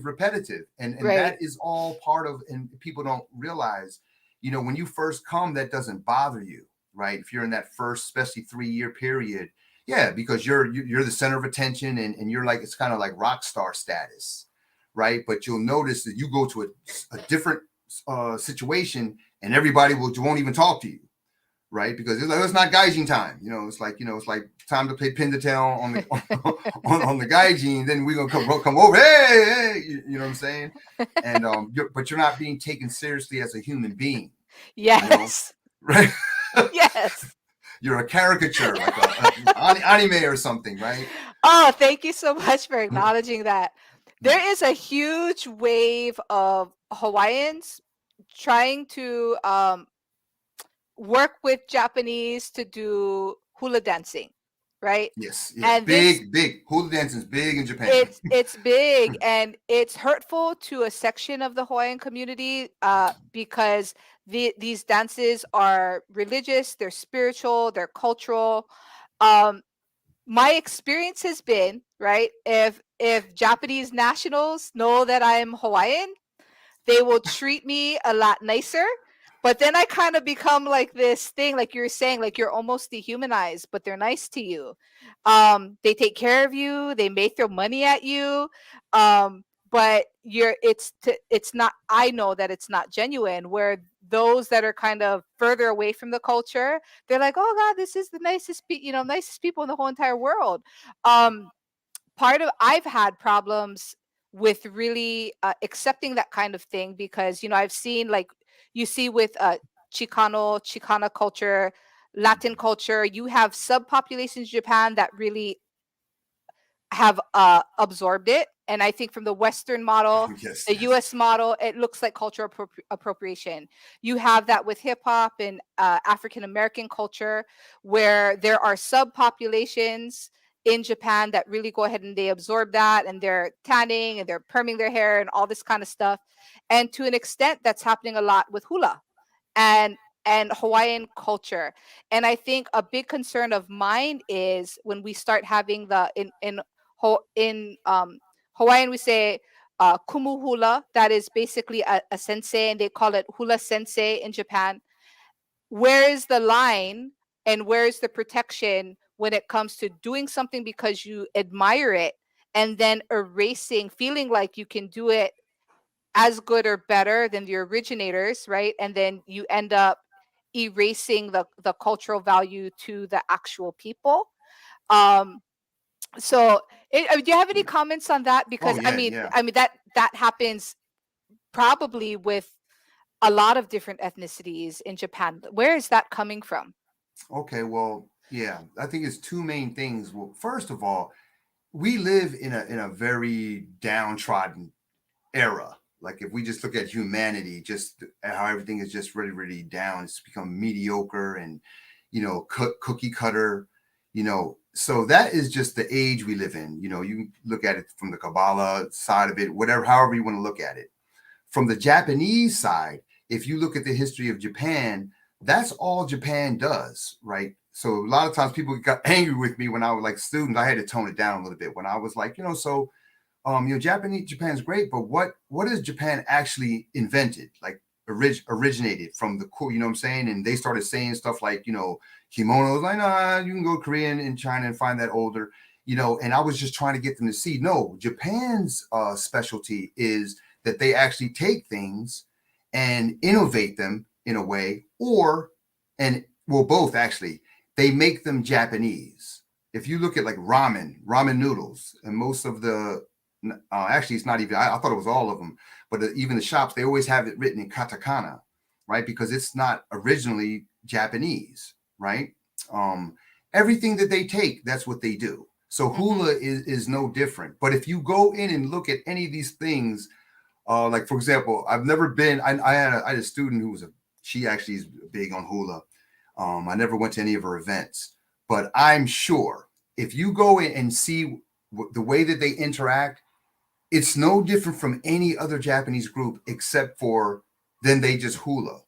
repetitive, and Right. that is all part of, and people don't realize, when you first come, that doesn't bother you, right? If you're in that first, especially 3-year period, yeah, because you're the center of attention, and you're like, it's kind of like rock star status, right? But you'll notice that you go to a different situation, and everybody won't even talk to you, right? Because it's not gaijin time. It's like time to play pin the tail on the on the gaijin. Then we're gonna come over. Hey, you know what I'm saying? And but you're not being taken seriously as a human being. Yes. Right? Yes. You're a caricature, like an anime or something, right? Oh, thank you so much for acknowledging that. There is a huge wave of Hawaiians trying to work with Japanese to do hula dancing, right? Yes, yes. And this Big. Hula dancing is big in Japan. it's big and it's hurtful to a section of the Hawaiian community because these dances are religious, they're spiritual, they're cultural. Um, my experience has been, right, if Japanese nationals know that I'm Hawaiian, they will treat me a lot nicer. But then I kind of become like this thing, like you're saying, like you're almost dehumanized, but they're nice to you. They take care of you. They may throw money at you, but it's not. I know that it's not genuine. Where those that are kind of further away from the culture, they're like, "Oh God, this is the nicest, nicest people in the whole entire world." Um, Part of I've had problems with really accepting that kind of thing because I've seen like you see with Chicana culture, Latin culture, you have subpopulations in Japan that really have absorbed it. And I think from the Western model, Yes, the yes. US model, it looks like cultural appropriation. You have that with hip hop and African American culture, where there are subpopulations in Japan that really go ahead and they absorb that and they're tanning and they're perming their hair and all this kind of stuff. And to an extent, that's happening a lot with hula and Hawaiian culture. And I think a big concern of mine is when we start having the in Hawaiian we say kumu hula, that is basically a sensei, and they call it hula sensei in Japan. Where is the line and where is the protection when it comes to doing something because you admire it and then erasing, feeling like you can do it as good or better than the originators, right? And then you end up erasing the cultural value to the actual people. Um, do you have any comments on that? Oh Because yeah, yeah. that happens probably with a lot of different ethnicities in Japan. Where is that coming from? Okay, well, yeah. I think it's two main things. Well, first of all, we live in a very downtrodden era. Like if we just look at humanity, just how everything is just really, really down. It's become mediocre and cookie cutter. So that is just the age we live in. You look at it from the Kabbalah side of it, whatever, however you want to look at it. From the Japanese side, if you look at the history of Japan, that's all Japan does, right? So a lot of times people got angry with me when I was like students. I had to tone it down a little bit when I was like, Japanese Japan's great, but what is Japan actually invented, like originated from the cool, you know what I'm saying? And they started saying stuff like, kimonos, like, nah, you can go Korean and China and find that older, and I was just trying to get them to see, no, Japan's specialty is that they actually take things and innovate them in a way, and well, both actually, they make them Japanese. If you look at like ramen noodles, and most of the actually, it's not even. I thought it was all of them, but even the shops they always have it written in katakana, right? Because it's not originally Japanese, right? Um, Everything that they take, that's what they do. So Hmm. hula is no different. But if you go in and look at any of these things, like for example, I've never been. I had a student who was she actually is big on hula. I never went to any of her events, but I'm sure if you go in and see the way that they interact, it's no different from any other Japanese group except for then they just hula.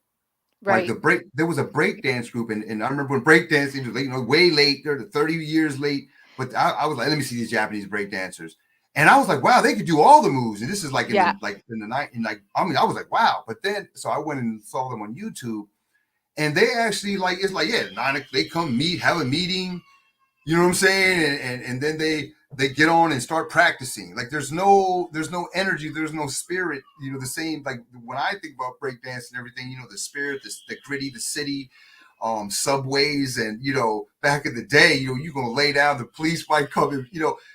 Like Right. there was a break dance group, and I remember when break dancing was late, way late, they're 30 years late. But I was like, let me see these Japanese break dancers. And I was like, wow, they could do all the moves. And this is like Yeah. in the night, and like I was like, wow. But then so I went and saw them on YouTube, and they actually like it's like, yeah, they come meet, have a meeting, you know what I'm saying? And then they get on and start practicing. Like there's no energy, there's no spirit. The same like when I think about breakdance and everything. The spirit, the gritty, the city, subways, and back in the day, you're gonna lay down, the police might come and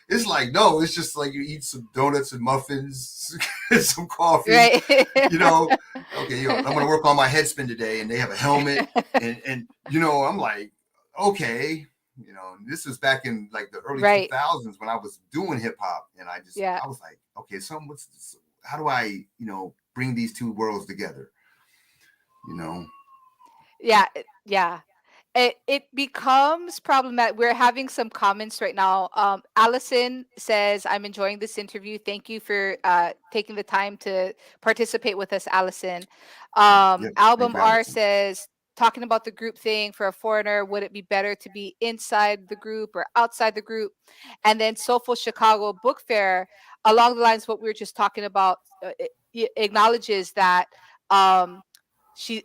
it's like no, it's just like you eat some donuts and muffins, some coffee, Right. you know. Okay, I'm gonna work on my head spin today, and they have a helmet, and I'm like, okay, this was back in like the early Right. 2000s when I was doing hip hop, and Yeah. I was like, okay, how do I bring these two worlds together? You know. Yeah, yeah. It becomes problematic. We're having some comments right now. Allison says, "I'm enjoying this interview. Thank you for taking the time to participate with us, Allison." Yep. Thank Album you, R Allison. says, "Talking about the group thing for a foreigner, would it be better to be inside the group or outside the group?" And then Soulful Chicago Book Fair, along the lines of what we were just talking about, acknowledges that um, she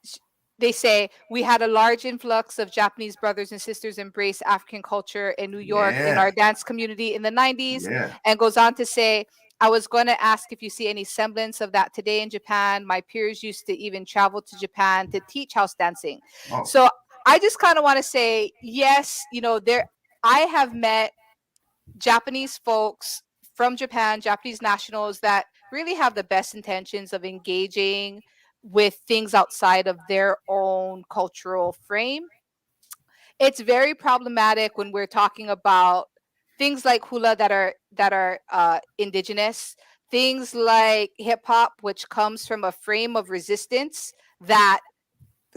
sh- they say we had a large influx of Japanese brothers and sisters embrace African culture in New York in Yeah. our dance community in the 90s, Yeah. and goes on to say, I was going to ask if you see any semblance of that today in Japan. My peers used to even travel to Japan to teach house dancing. Oh, So I just kind of want to say, yes, there I have met Japanese folks from Japan, Japanese nationals that really have the best intentions of engaging with things outside of their own cultural frame. It's very problematic when we're talking about things like hula that are indigenous, things like hip hop, which comes from a frame of resistance that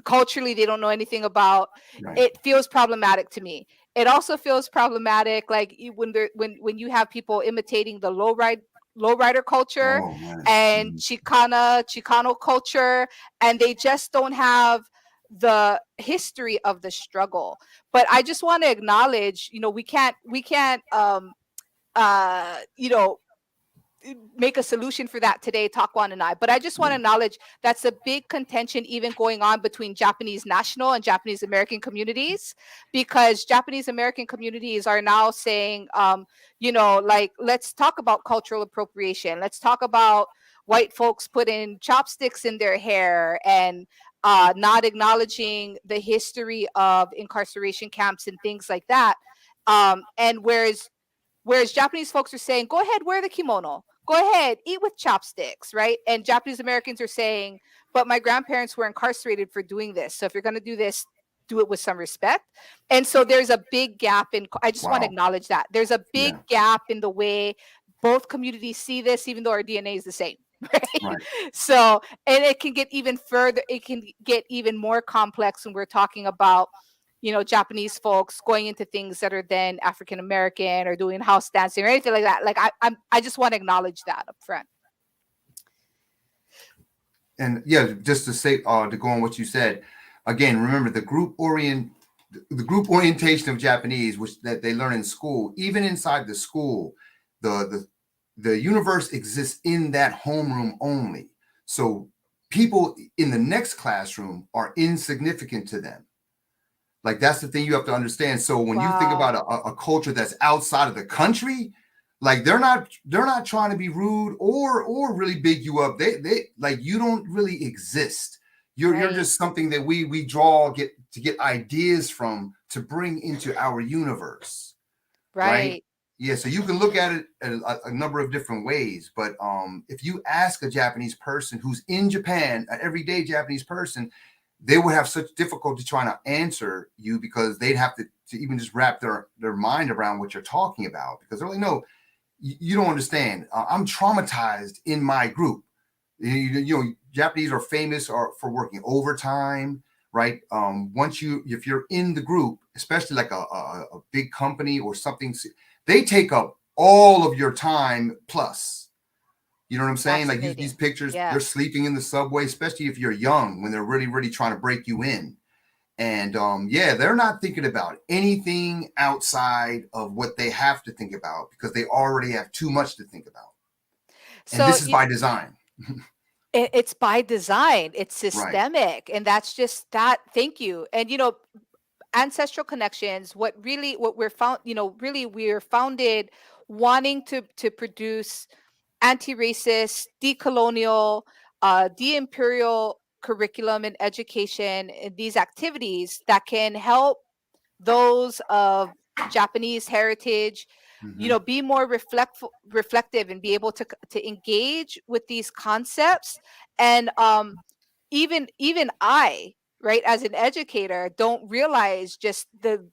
culturally they don't know anything about. right. It feels problematic to me. It also feels problematic like when you have people imitating the lowrider culture Oh man. and Mhm. Chicano culture, and they just don't have the history of the struggle. But I just want to acknowledge, we can't you know make a solution for that today, Takwan and I. But I just want to Yeah. acknowledge that's a big contention even going on between Japanese national and Japanese American communities, because Japanese American communities are now saying, like, let's talk about cultural appropriation. Let's talk about white folks putting chopsticks in their hair and not acknowledging the history of incarceration camps and things like that. And whereas Japanese folks are saying, go ahead, wear the kimono. Go ahead, eat with chopsticks, right? And Japanese Americans are saying, but my grandparents were incarcerated for doing this. So if you're going to do this, do it with some respect. And so there's a big gap I just want to Wow. acknowledge that. There's a big Yeah. gap in the way both communities see this, even though our DNA is the same. Right. Right. So, and it can get even further, it can get even more complex when we're talking about Japanese folks going into things that are then African American or doing house dancing or anything like that. Like I just want to acknowledge that up front. And yeah, just to say, to go on what you said, again, remember the group orientation of Japanese, which that they learn in school, even inside the school, the the universe exists in that homeroom only. So people in the next classroom are insignificant to them. Like that's the thing you have to understand. So when you think Wow. about a culture that's outside of the country, like they're not trying to be rude or really big you up. They like you don't really exist. You're Right. just something that we draw get ideas from to bring into our universe, right? Right. Yeah, so you can look at it a number of different ways, but if you ask a Japanese person who's in Japan, an everyday Japanese person, they would have such difficulty trying to answer you because they'd have to even just wrap their mind around what you're talking about because they're like, no, you don't understand. I'm traumatized in my group. Japanese are famous for working overtime, right? If you're in the group, especially like a big company or something, they take up all of your time plus. You know what I'm saying? Like these Fascinating. pictures, they're Yes. sleeping in the subway, especially if you're young, when they're really, really trying to break you in. And yeah, they're not thinking about anything outside of what they have to think about because they already have too much to think about. And So this is by design. it's by design. It's Right. systemic, and that's just that. Thank you. And ancestral connections. What we're found. Really, we're founded wanting to produce anti-racist, decolonial, de-imperial curriculum and education in these activities that can help those of Japanese heritage, Hmm. be more reflective and be able to engage with these concepts. And even I, right, as an educator, don't realize just the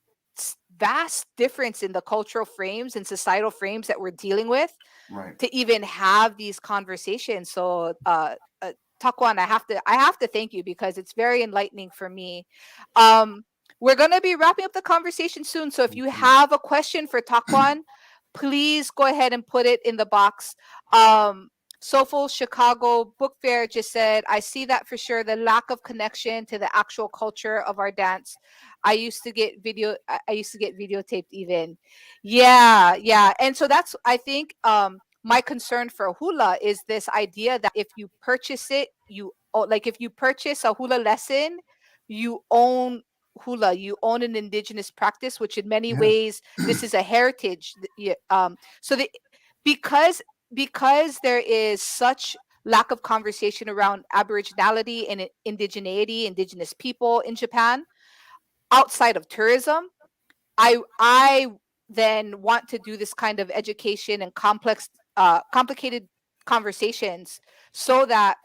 vast difference in the cultural frames and societal frames that we're dealing with Right. to even have these conversations. So Takwan, I have to thank you because it's very enlightening for me. Um, we're gonna be wrapping up the conversation soon, so if you Mhm. have a question for Takwan, please go ahead and put it in the box. Um, Soulful Chicago Book Fair just said, I see that for sure. The lack of connection to the actual culture of our dance. I used to get videotaped even. Yeah, yeah. And so that's, I think, my concern for hula is this idea that if you purchase it, like if you purchase a hula lesson, you own hula, you own an indigenous practice, which in many Yeah. ways this is a heritage. So the because there is such lack of conversation around aboriginality and indigeneity, indigenous people in Japan outside of tourism, I then want to do this kind of education and complicated conversations so that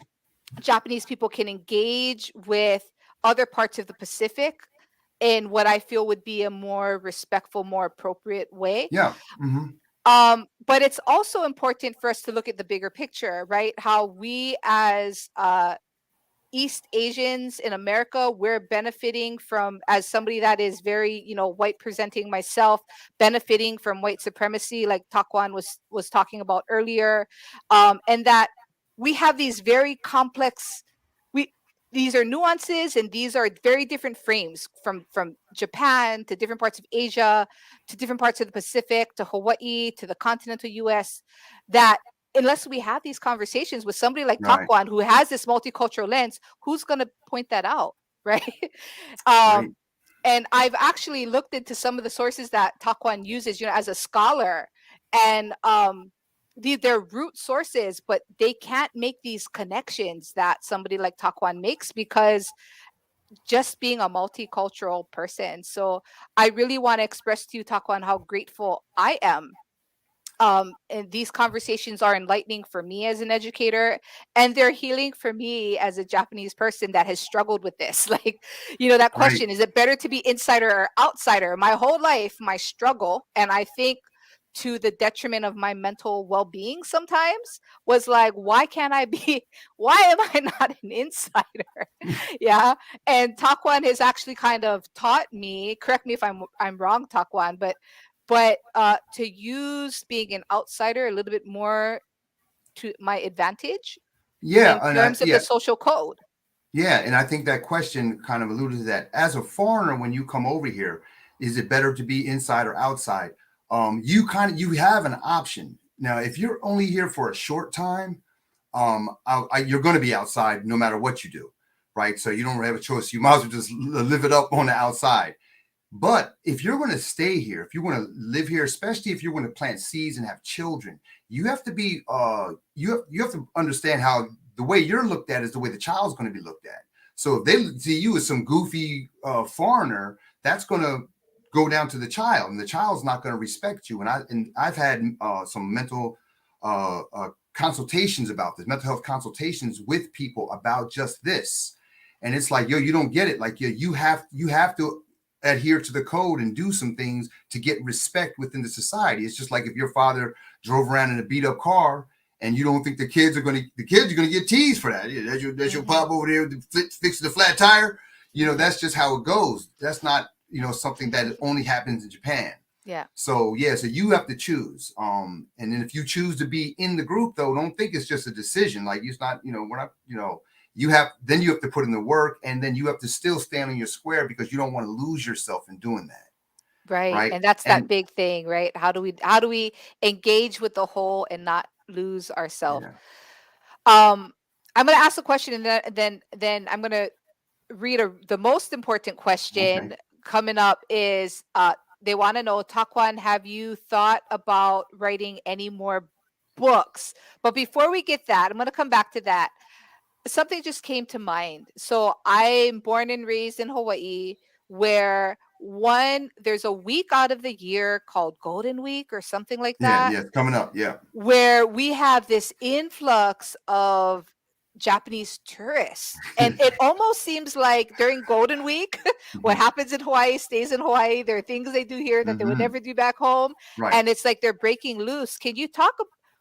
Japanese people can engage with other parts of the Pacific in what I feel would be a more respectful, more appropriate way. Yeah. Hmm. But it's also important for us to look at the bigger picture, right? How we as East Asians in America, we're benefiting from, as somebody that is very, white presenting myself, benefiting from white supremacy, like Takwan was talking about earlier, and that we have these very complex, we these are nuances and these are very different frames from Japan to different parts of Asia to different parts of the Pacific to Hawaii to the continental U.S. that unless we have these conversations with somebody like Right. Takwan who has this multicultural lens, who's going to point that out, right? um, Right. and I've actually looked into some of the sources that Takwan uses, as a scholar, and they're root sources, but they can't make these connections that somebody like Takwan makes because just being a multicultural person. So I really want to express to you, Takwan, how grateful I am, and these conversations are enlightening for me as an educator, and they're healing for me as a Japanese person that has struggled with this. Like, that Right. question, is it better to be insider or outsider? My whole life, my struggle, and I think to the detriment of my mental well-being sometimes, was like, why can't I be why am I not an insider? Yeah. And Takwan has actually kind of taught me, correct me if I'm wrong, Takwan, but to use being an outsider a little bit more to my advantage Yeah. in And terms of the yeah. social code. Yeah, and I think that question kind of alluded to that. As a foreigner, when you come over here, is it better to be inside or outside? You have an option now. If you're only here for a short time, you're going to be outside no matter what you do, right? So you don't have a choice. You might as well just live it up on the outside. But if you're going to stay here, if you want to live here, especially if you're going to plant seeds and have children, you have to be you have to understand how the way you're looked at is the way the child's going to be looked at. So if they see you as some goofy foreigner, that's going to go down to the child, and the child's not going to respect you. And I've had some mental consultations about this, mental health consultations with people about just this, and it's like, yo, you don't get it. Like, you have to adhere to the code and do some things to get respect within the society. It's just like if your father drove around in a beat up car and you don't think the kids are going to get teased for that. Yeah, that's your Hmm. pop over there fixing the flat tire. That's just how it goes. That's not, something that only happens in Japan. Yeah. So yeah, so you have to choose. And then if you choose to be in the group, though, don't think it's just a decision. Like, it's not, we're not, you have to put in the work, and then you have to still stand on your square because you don't want to lose yourself in doing that. Right. Right. And that's that And big thing, right? How do we engage with the whole and not lose ourselves? yeah. Um, I'm going to ask a question, and then I'm going to read the most important Okay. question coming up is, they want to know, Takwan, have you thought about writing any more books? But before we get that, I'm going to come back to that. Something just came to mind. So I'm born and raised in Hawaii, where there's a week out of the year called Golden Week or something like Yeah. that, Yeah. It's coming up. Yeah. where we have this influx of Japanese tourists. And it almost seems like during Golden Week, what happens in Hawaii stays in Hawaii. There are things they do here that they would Hmm. never do back home. Right. And it's like they're breaking loose. Can you talk?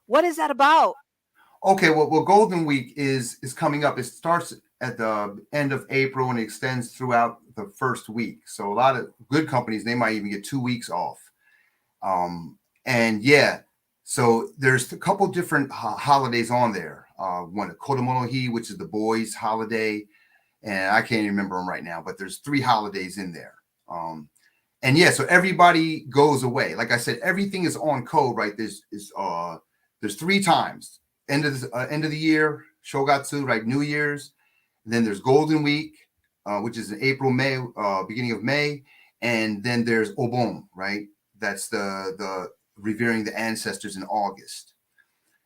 What is that about? Okay, well, Golden Week is coming up. It starts at the end of April and extends throughout the first week. So a lot of good companies, they might even get 2 weeks off. And yeah, so there's a couple different holidays on there. One, Kodomonohi, which is the boys' holiday, and I can't even remember them right now, but there's 3 holidays in there. And yeah, so everybody goes away. Like I said, everything is on code, right? There's 3 times: end of the year, Shogatsu, right? New Year's. Then there's Golden Week, which is in April, May, beginning of May, and then there's Obon, right? That's the revering the ancestors in August.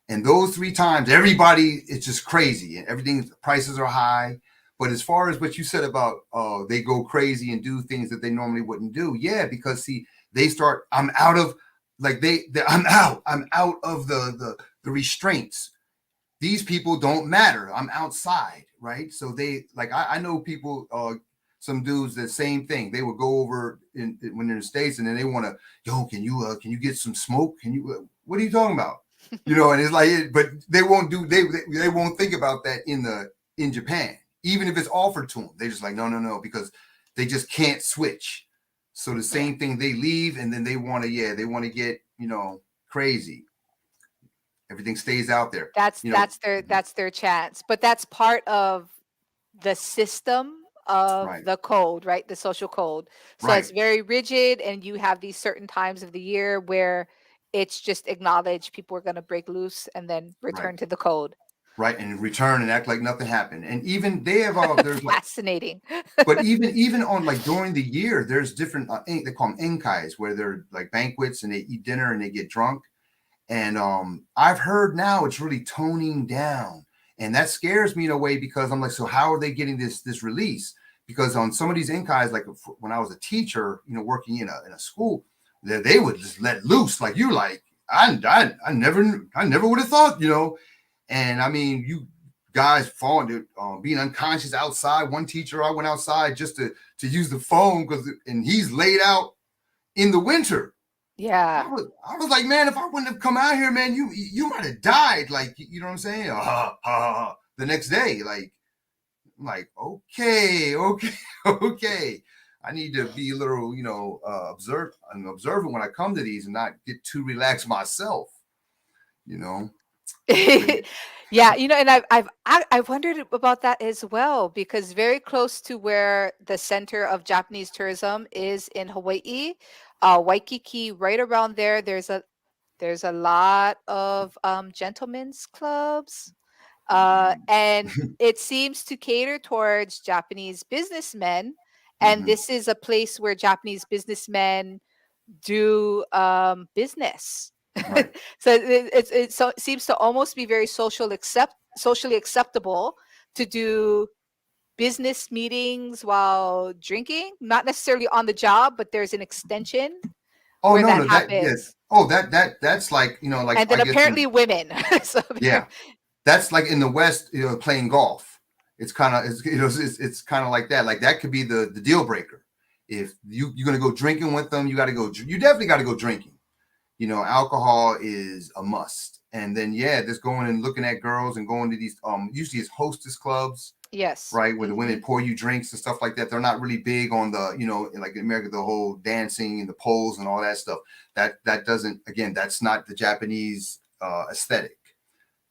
And those 3 times, everybody, it's just crazy, and everything, prices are high. But as far as what you said about they go crazy and do things that they normally wouldn't do, yeah, because see, they start. I'm out of like I'm out. I'm out of the restraints. These people don't matter. I'm outside, right? So they like I know people, some dudes the same thing. They would go over when they're in the States, and then they want to, yo, can you get some smoke? Can you? What are you talking about? And it's like, but they won't do they won't think about that in Japan, even if it's offered to them. They just like no because they just can't switch. So the Yeah. same thing, they leave and then they want to get crazy. Everything stays out there. That's You know, that's their chance. But that's part of the system of right, the code, right? The social code. So right, it's very rigid, and you have these certain times of the year where it's just acknowledged people are going to break loose and then right, return to the code. right, and return and act like nothing happened. And even they have there's like, Fascinating. but even on like during the year, there's different they call them enkais, where they're like banquets and they eat dinner and they get drunk. And I've heard now it's really toning down, and that scares me in a way because I'm like, so how are they getting this release? Because on some of these enkais, like when I was a teacher, working in a school, they would just let loose, like you like I never would have thought, and I mean, you guys falling, being unconscious outside. One teacher, I went outside just to use the phone and he's laid out in the winter. I Yeah. was, I was like, man, if I wouldn't have come out here, man, you might have died. Like, you know what I'm saying? The next day, like, I'm like, okay, okay. I need to be a little, observant when I come to these and not get too relaxed myself, you know. But Yeah, and I've wondered about that as well, because very close to where the center of Japanese tourism is in Hawaii, Waikiki, right around there, there's a lot of gentlemen's clubs, and it seems to cater towards Japanese businessmen, and mm-hmm, this is a place where Japanese businessmen do business. right. So it seems to almost be very socially acceptable to do business meetings while drinking, not necessarily on the job, but there's an extension Oh where no, that no, that yeah. happens. Oh, that's like like And I then guess apparently women. So yeah, that's like in the West, playing golf. It's kind of it's kind of like that. Like that could be the deal breaker. If you're gonna go drinking with them, you got to go. You definitely got to go drinking. Alcohol is a must. And then yeah, just going and looking at girls and going to these usually it's hostess clubs, yes. right, where the Hmm. women pour you drinks and stuff like that. They're not really big on the like in America, the whole dancing and the poles and all that stuff. That doesn't, again, that's not the Japanese aesthetic.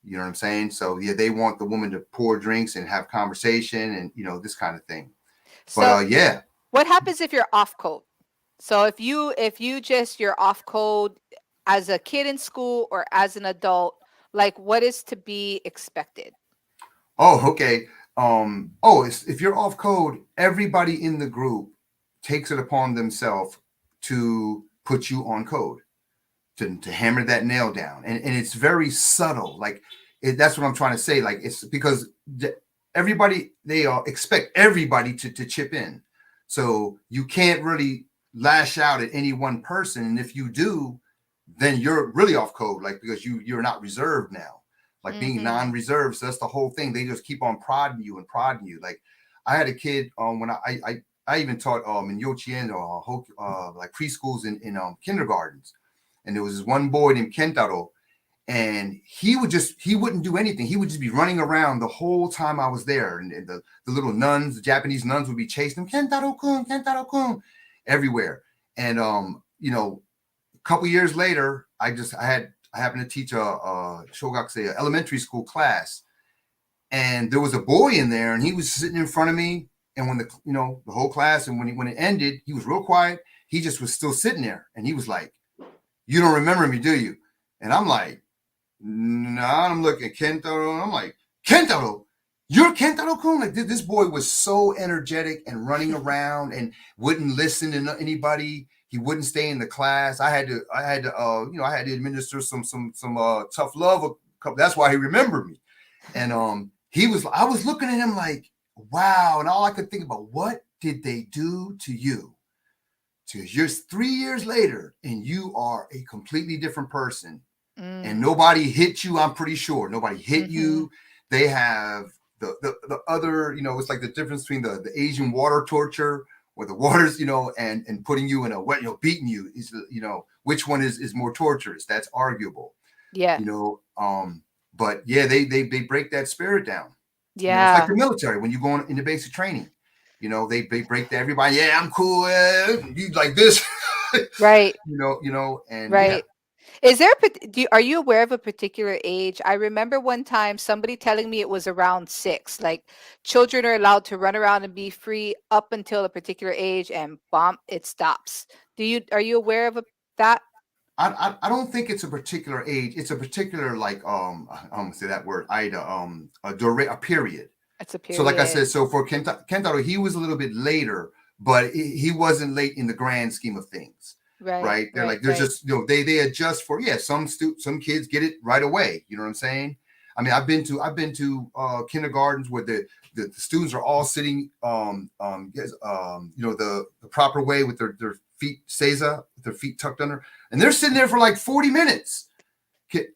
You know what I'm saying? So yeah, they want the woman to pour drinks and have conversation and this kind of thing. But So yeah. what happens if you're off code? So if you just you're off code as a kid in school or as an adult, like what is to be expected? Oh, okay. If you're off code, everybody in the group takes it upon themselves to put you on code, to hammer that nail down. And it's very subtle. Like that's what I'm trying to say. Like it's because everybody, they expect everybody to chip in. So you can't really lash out at any one person. And if you do, then you're really off code, like because you're not reserved now, like being Hmm. non-reserved. So that's the whole thing. They just keep on prodding you and prodding you. Like I had a kid when I even taught in Yochien or like preschools in kindergartens, and there was this one boy named Kentaro, and he wouldn't do anything. He would just be running around the whole time I was there, and the little nuns, the Japanese nuns, would be chasing him, Kentaro-kun, Kentaro-kun, everywhere. And you know, a couple years later, I happened to teach a shogakuse, elementary school class, and there was a boy in there, and he was sitting in front of me. And when the whole class, and when it ended, he was real quiet. He just was still sitting there, and he was like, "You don't remember me, do you?" And I'm like, "No." I'm looking at Kentaro, and I'm like, "Kentaro, you're Kentaro-kun?" Like this boy was so energetic and running around and wouldn't listen to anybody. He wouldn't stay in the class. I had to administer some tough love. That's why he remembered me. And I was looking at him like, wow. And all I could think about, what did they do to you? To just 3 years later, and you are a completely different person. And Mm. nobody hit you. I'm pretty sure nobody hit Mm-hmm. you. They have the other, it's like the difference between the Asian water torture, where the water's, and putting you in a wet, beating you is, which one is more torturous? That's arguable, Yeah. you know. But yeah, they break that spirit down. It's like Yeah. the military when you go into basic training. They break that, everybody. Yeah, I'm cool. You like this, Right. and yeah. Right. Is there are you aware of a particular age? I remember one time somebody telling me it was around 6. Like children are allowed to run around and be free up until a particular age, and bomb, it stops. Are you aware of that? I don't think it's a particular age. It's a particular, like, I'm gonna say that word, Ida, a period. It's a So like I period. said, so for Kentaro, he was a little bit later, but he wasn't late in the grand scheme of things, Right, right? They're right, like, they're right. just, they adjust for, yeah, some kids get it right away. You know what I'm saying? I mean, I've been to kindergartens where the students are all sitting, yes, the proper way with their feet seiza, with their feet tucked under, and they're sitting there for like 40 minutes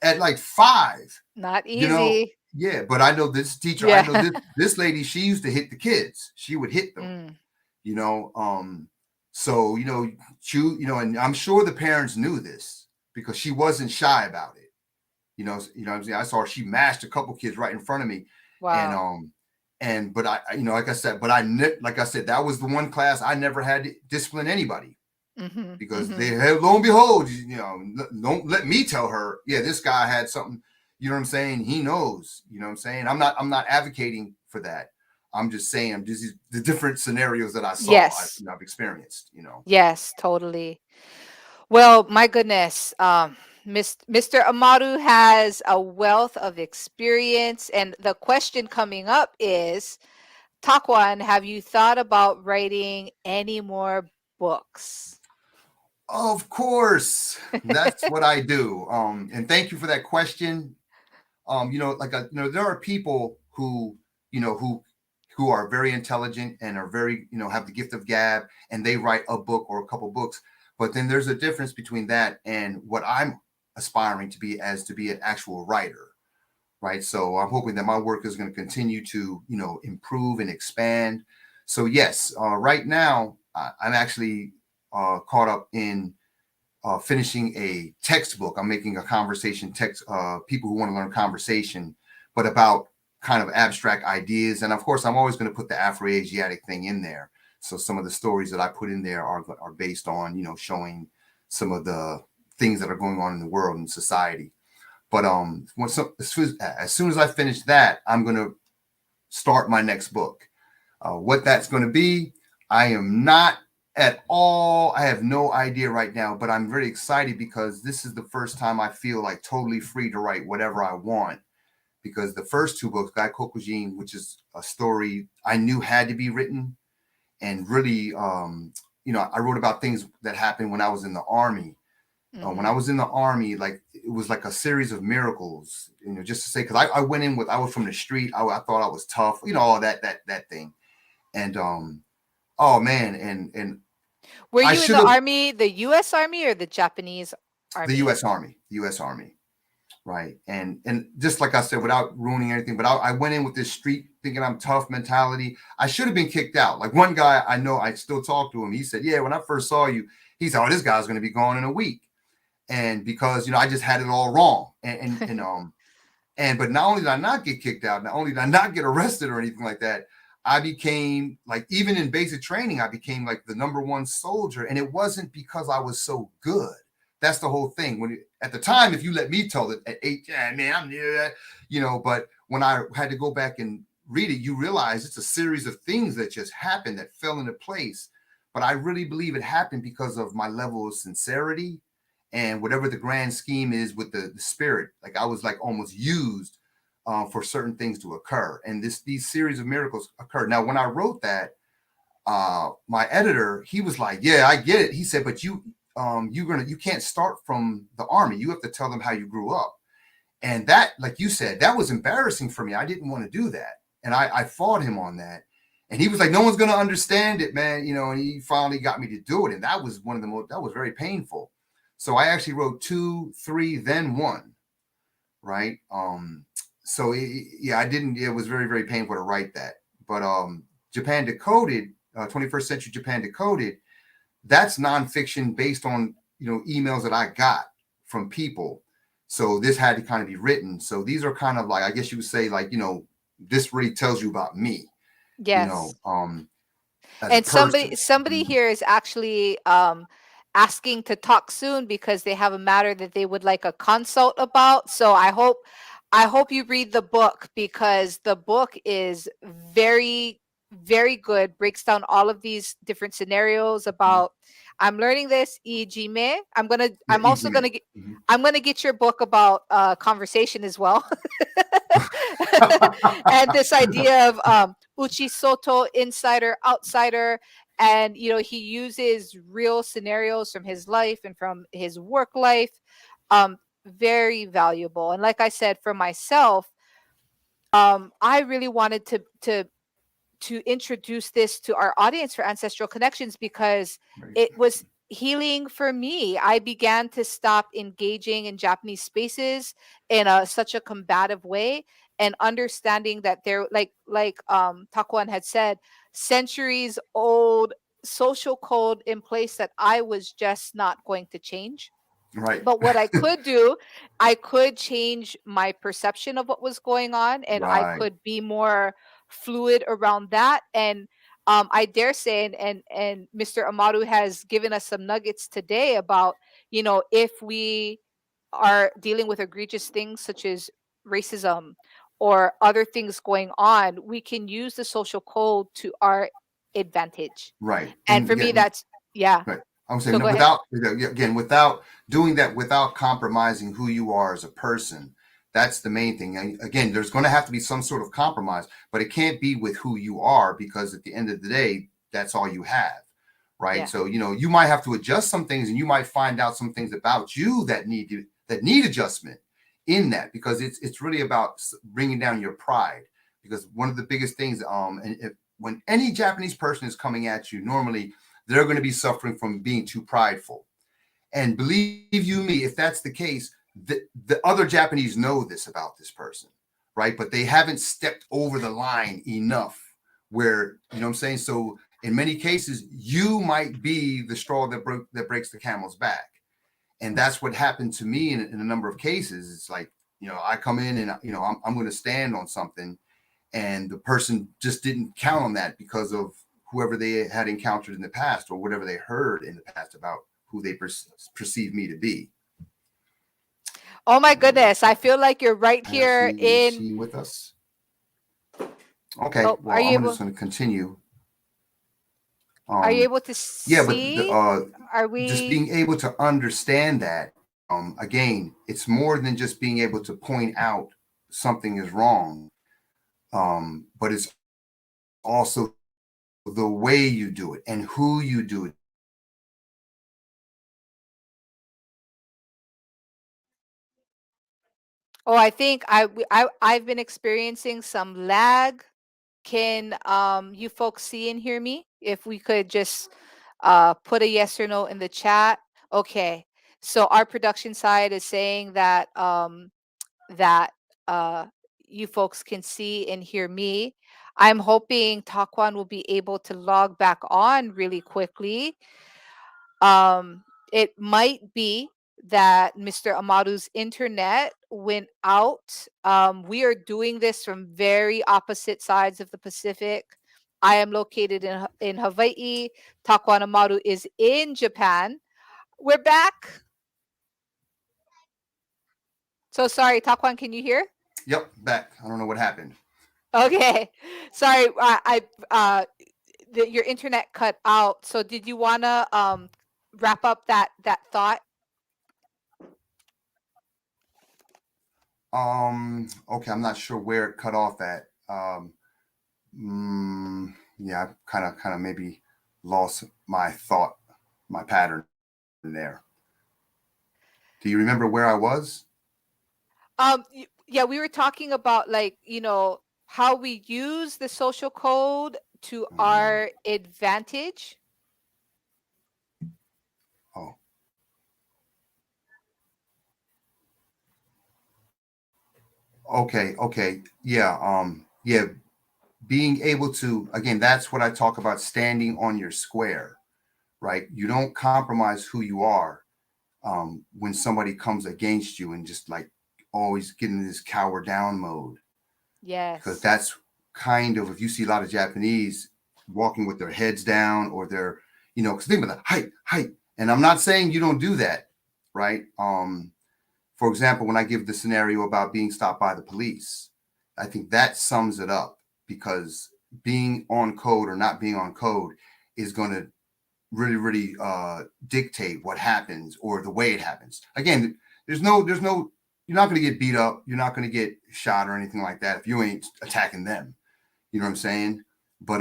at like 5. Not you know easy. yeah, but I know this teacher, I Yeah. know this lady, she used to hit the kids. She would hit them, Mm, you know so and I'm sure the parents knew this, because she wasn't shy about it. What I'm saying, I saw her, she mashed a couple kids right in front of me. and wow. um but like I said, like I said, that was the one class I never had to discipline anybody, Mm-hmm. because Mm-hmm. lo and behold, don't let me tell her, yeah, this guy had something. You know what I'm saying? He knows. You know what I'm saying? I'm not advocating for that. I'm just saying, I'm just the different scenarios that I saw, Yes. I've experienced. Yes, totally. Well, my goodness, Mr. Amaru has a wealth of experience, and the question coming up is, Takwan, have you thought about writing any more books? Of course, that's what I do. And thank you for that question. There are people who, you know, who who are very intelligent and are very, have the gift of gab, and they write a book or a couple books. But then there's a difference between that and what I'm aspiring to be, as to be an actual writer, right? So I'm hoping that my work is going to continue to, improve and expand. So yes, right now I'm actually caught up in finishing a textbook. I'm making a conversation text, people who want to learn conversation, but about kind of abstract ideas. And of course, I'm always going to put the Afro-Asiatic thing in there. So some of the stories that I put in there are based on, showing some of the things that are going on in the world and society. But as soon as I finish that, I'm going to start my next book. What that's going to be, I am not at all. I have no idea right now, but I'm very excited because this is the first time I feel like totally free to write whatever I want. Because the first two books, Guy Kokujin, which is a story I knew had to be written, and really, I wrote about things that happened when I was in the army. When I Mm-hmm. was in the army, like, it was like a series of miracles, just to say, because I went in with, I was from the street. I thought I was tough, all that thing. And oh man, and Were I you in should the have. army, the U.S. Army or the Japanese The Army? U.S. Army, the U.S. Army, right? And just like I said, without ruining anything, but I went in with this street thinking I'm tough mentality. I should have been kicked out. Like, one guy I know, I still talk to him. He said, "Yeah, when I first saw you, he said, oh, this guy's going to be gone in a week." And because I just had it all wrong. And and but not only did I not get kicked out, not only did I not get arrested or anything like that, I became like, even in basic training, I became like the number one soldier. And it wasn't because I was so good. That's the whole thing. At the time, if you let me tell it at 8, yeah, man, I'm near, but when I had to go back and read it, you realize it's a series of things that just happened that fell into place. But I really believe it happened because of my level of sincerity and whatever the grand scheme is with the spirit. Like I was like almost used for certain things to occur, and these series of miracles occurred. Now, when I wrote that, my editor, he was like, "Yeah, I get it." He said, "But you can't start from the army. You have to tell them how you grew up." And that, like you said, that was embarrassing for me. I didn't want to do that, and I fought him on that. And he was like, "No one's gonna understand it, man." And he finally got me to do it, and that was one of the most. That was very painful. So I actually wrote 2, 3, then 1, right? So yeah, I didn't. It was very, very painful to write that. But Japan Decoded, 21st Century Japan Decoded, that's nonfiction based on emails that I got from people. So this had to kind of be written. So these are kind of like, I guess you would say, like, this really tells you about me, you know, Yes. um, as a And person. somebody Mhm. here is actually asking to talk soon because they have a matter that they would like a consult about. So I hope you read the book, because the book is very, very good, breaks down all of these different scenarios Mhm. about I'm learning this ijime. Yeah, I'm also Ijime. gonna get Mhm. I'm gonna get your book about conversation as well. And this idea of uchi soto, insider, outsider. And he uses real scenarios from his life and from his work life. Very valuable. And like I said, for myself, I really wanted to introduce this to our audience for Ancestral Connections, because Right, it was healing for me. I began to stop engaging in Japanese spaces in such a combative way, and understanding that there, like Takuan had said, centuries old social code in place that I was just not going to change. right, But what I could do, I could change my perception of what was going on, and I right, could be more fluid around that. And I dare say, and Mr. Amaru has given us some nuggets today about, if we are dealing with egregious things such as racism or other things going on, we can use the social code to our advantage. right. And And for me, again, that's, yeah. right. I'm saying So no, go ahead. without doing that, without compromising who you are as a person. That's the main thing. And again, there's going to have to be some sort of compromise, but it can't be with who you are, because at the end of the day, that's all you have, right? Yeah. So you might have to adjust some things, and you might find out some things about you that need adjustment in that, because it's really about bringing down your pride. Because one of the biggest things, and when any Japanese person is coming at you, normally they're going to be suffering from being too prideful. And believe you me, if that's the case, the other Japanese know this about this person, right? But they haven't stepped over the line enough where, what I'm saying? So in many cases, you might be the straw that breaks the camel's back. And that's what happened to me in a number of cases. It's like, I come in and, I'm going to stand on something, and the person just didn't count on that because of whoever they had encountered in the past, or whatever they heard in the past about who they perceive me to be. Oh my Hold on one goodness. I second. feel like you're right here Is in. she with us? Okay, Oh, well, I'm just going to continue. are you Um, able to yeah, but see? Are just we? being able to understand that, again, it's more than just being able to point out something is wrong, but it's also the way you do it and who you do it. Oh, I think I've been experiencing some lag. Can you folks see and hear me? If we could just put a yes or no in the chat. Okay. So our production side is saying that uh you folks can see and hear me. I'm hoping Takwan will be able to log back on really quickly. It might be that Mr. Amaru's internet went out. We are doing this from very opposite sides of the Pacific. I am located in Hawaii. Takwan Amaru is in Japan. We're back. So sorry, Takwan, can you hear? Yep, back. I don't know what happened. Okay. Sorry, your internet cut out. So did you want to wrap up that thought? Okay, I'm not sure where it cut off at. Yeah, I kind of maybe lost my thought, my pattern there. Do you remember where I was? Yeah, we were talking about, like, how we use the social code to Mhm. our advantage. Oh, okay. Yeah, being able to, again, that's what I talk about, standing on your square, right? You don't compromise who you are when somebody comes against you and just like always get in this cower down mode, because Yes. that's kind of, if you see a lot of Japanese walking with their heads down or they're, because think about the height, and I'm not saying you don't do that, right? For example, when I give the scenario about being stopped by the police, I think that sums it up, because being on code or not being on code is going to really dictate what happens or the way it happens. Again, there's no you're not going to get beat up, you're not going to get shot or anything like that if you ain't attacking them. You know what I'm saying? But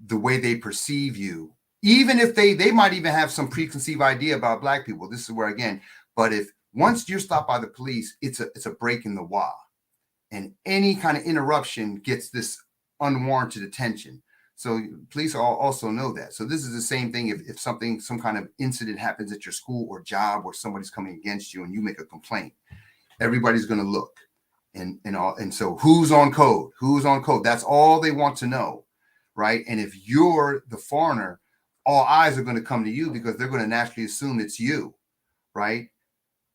the way they perceive you, even if they might even have some preconceived idea about black people. This is where, again, but if once you're stopped by the police, it's a break in the wall, and any kind of interruption gets this unwarranted attention. So police also know that. So this is the same thing if something, some kind of incident happens at your school or job, or somebody's coming against you and you make a complaint, everybody's going to look, and so who's on code? Who's on code? That's all they want to know, right? And if you're the foreigner, all eyes are going to come to you because they're going to naturally assume it's you, right?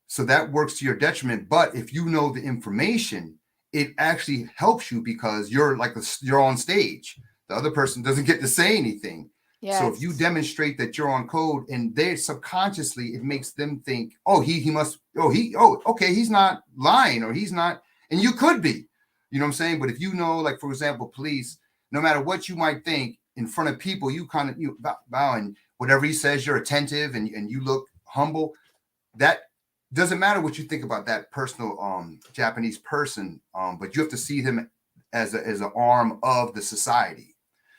So that works to your detriment. But if you know the information, it actually helps you because you're like you're on stage. The other person doesn't get to say anything. So if you Yes. demonstrate that you're on code, and they subconsciously, it makes them think, oh, he must, oh, okay, he's not lying, or he's not, and you could be, you know what I'm saying? But if you know, like for example, police, no matter what you might think in front of people, you kind of you bow, and whatever he says, you're attentive, and you look humble. That doesn't matter what you think about that personal Japanese person, but you have to see them as an arm of the society.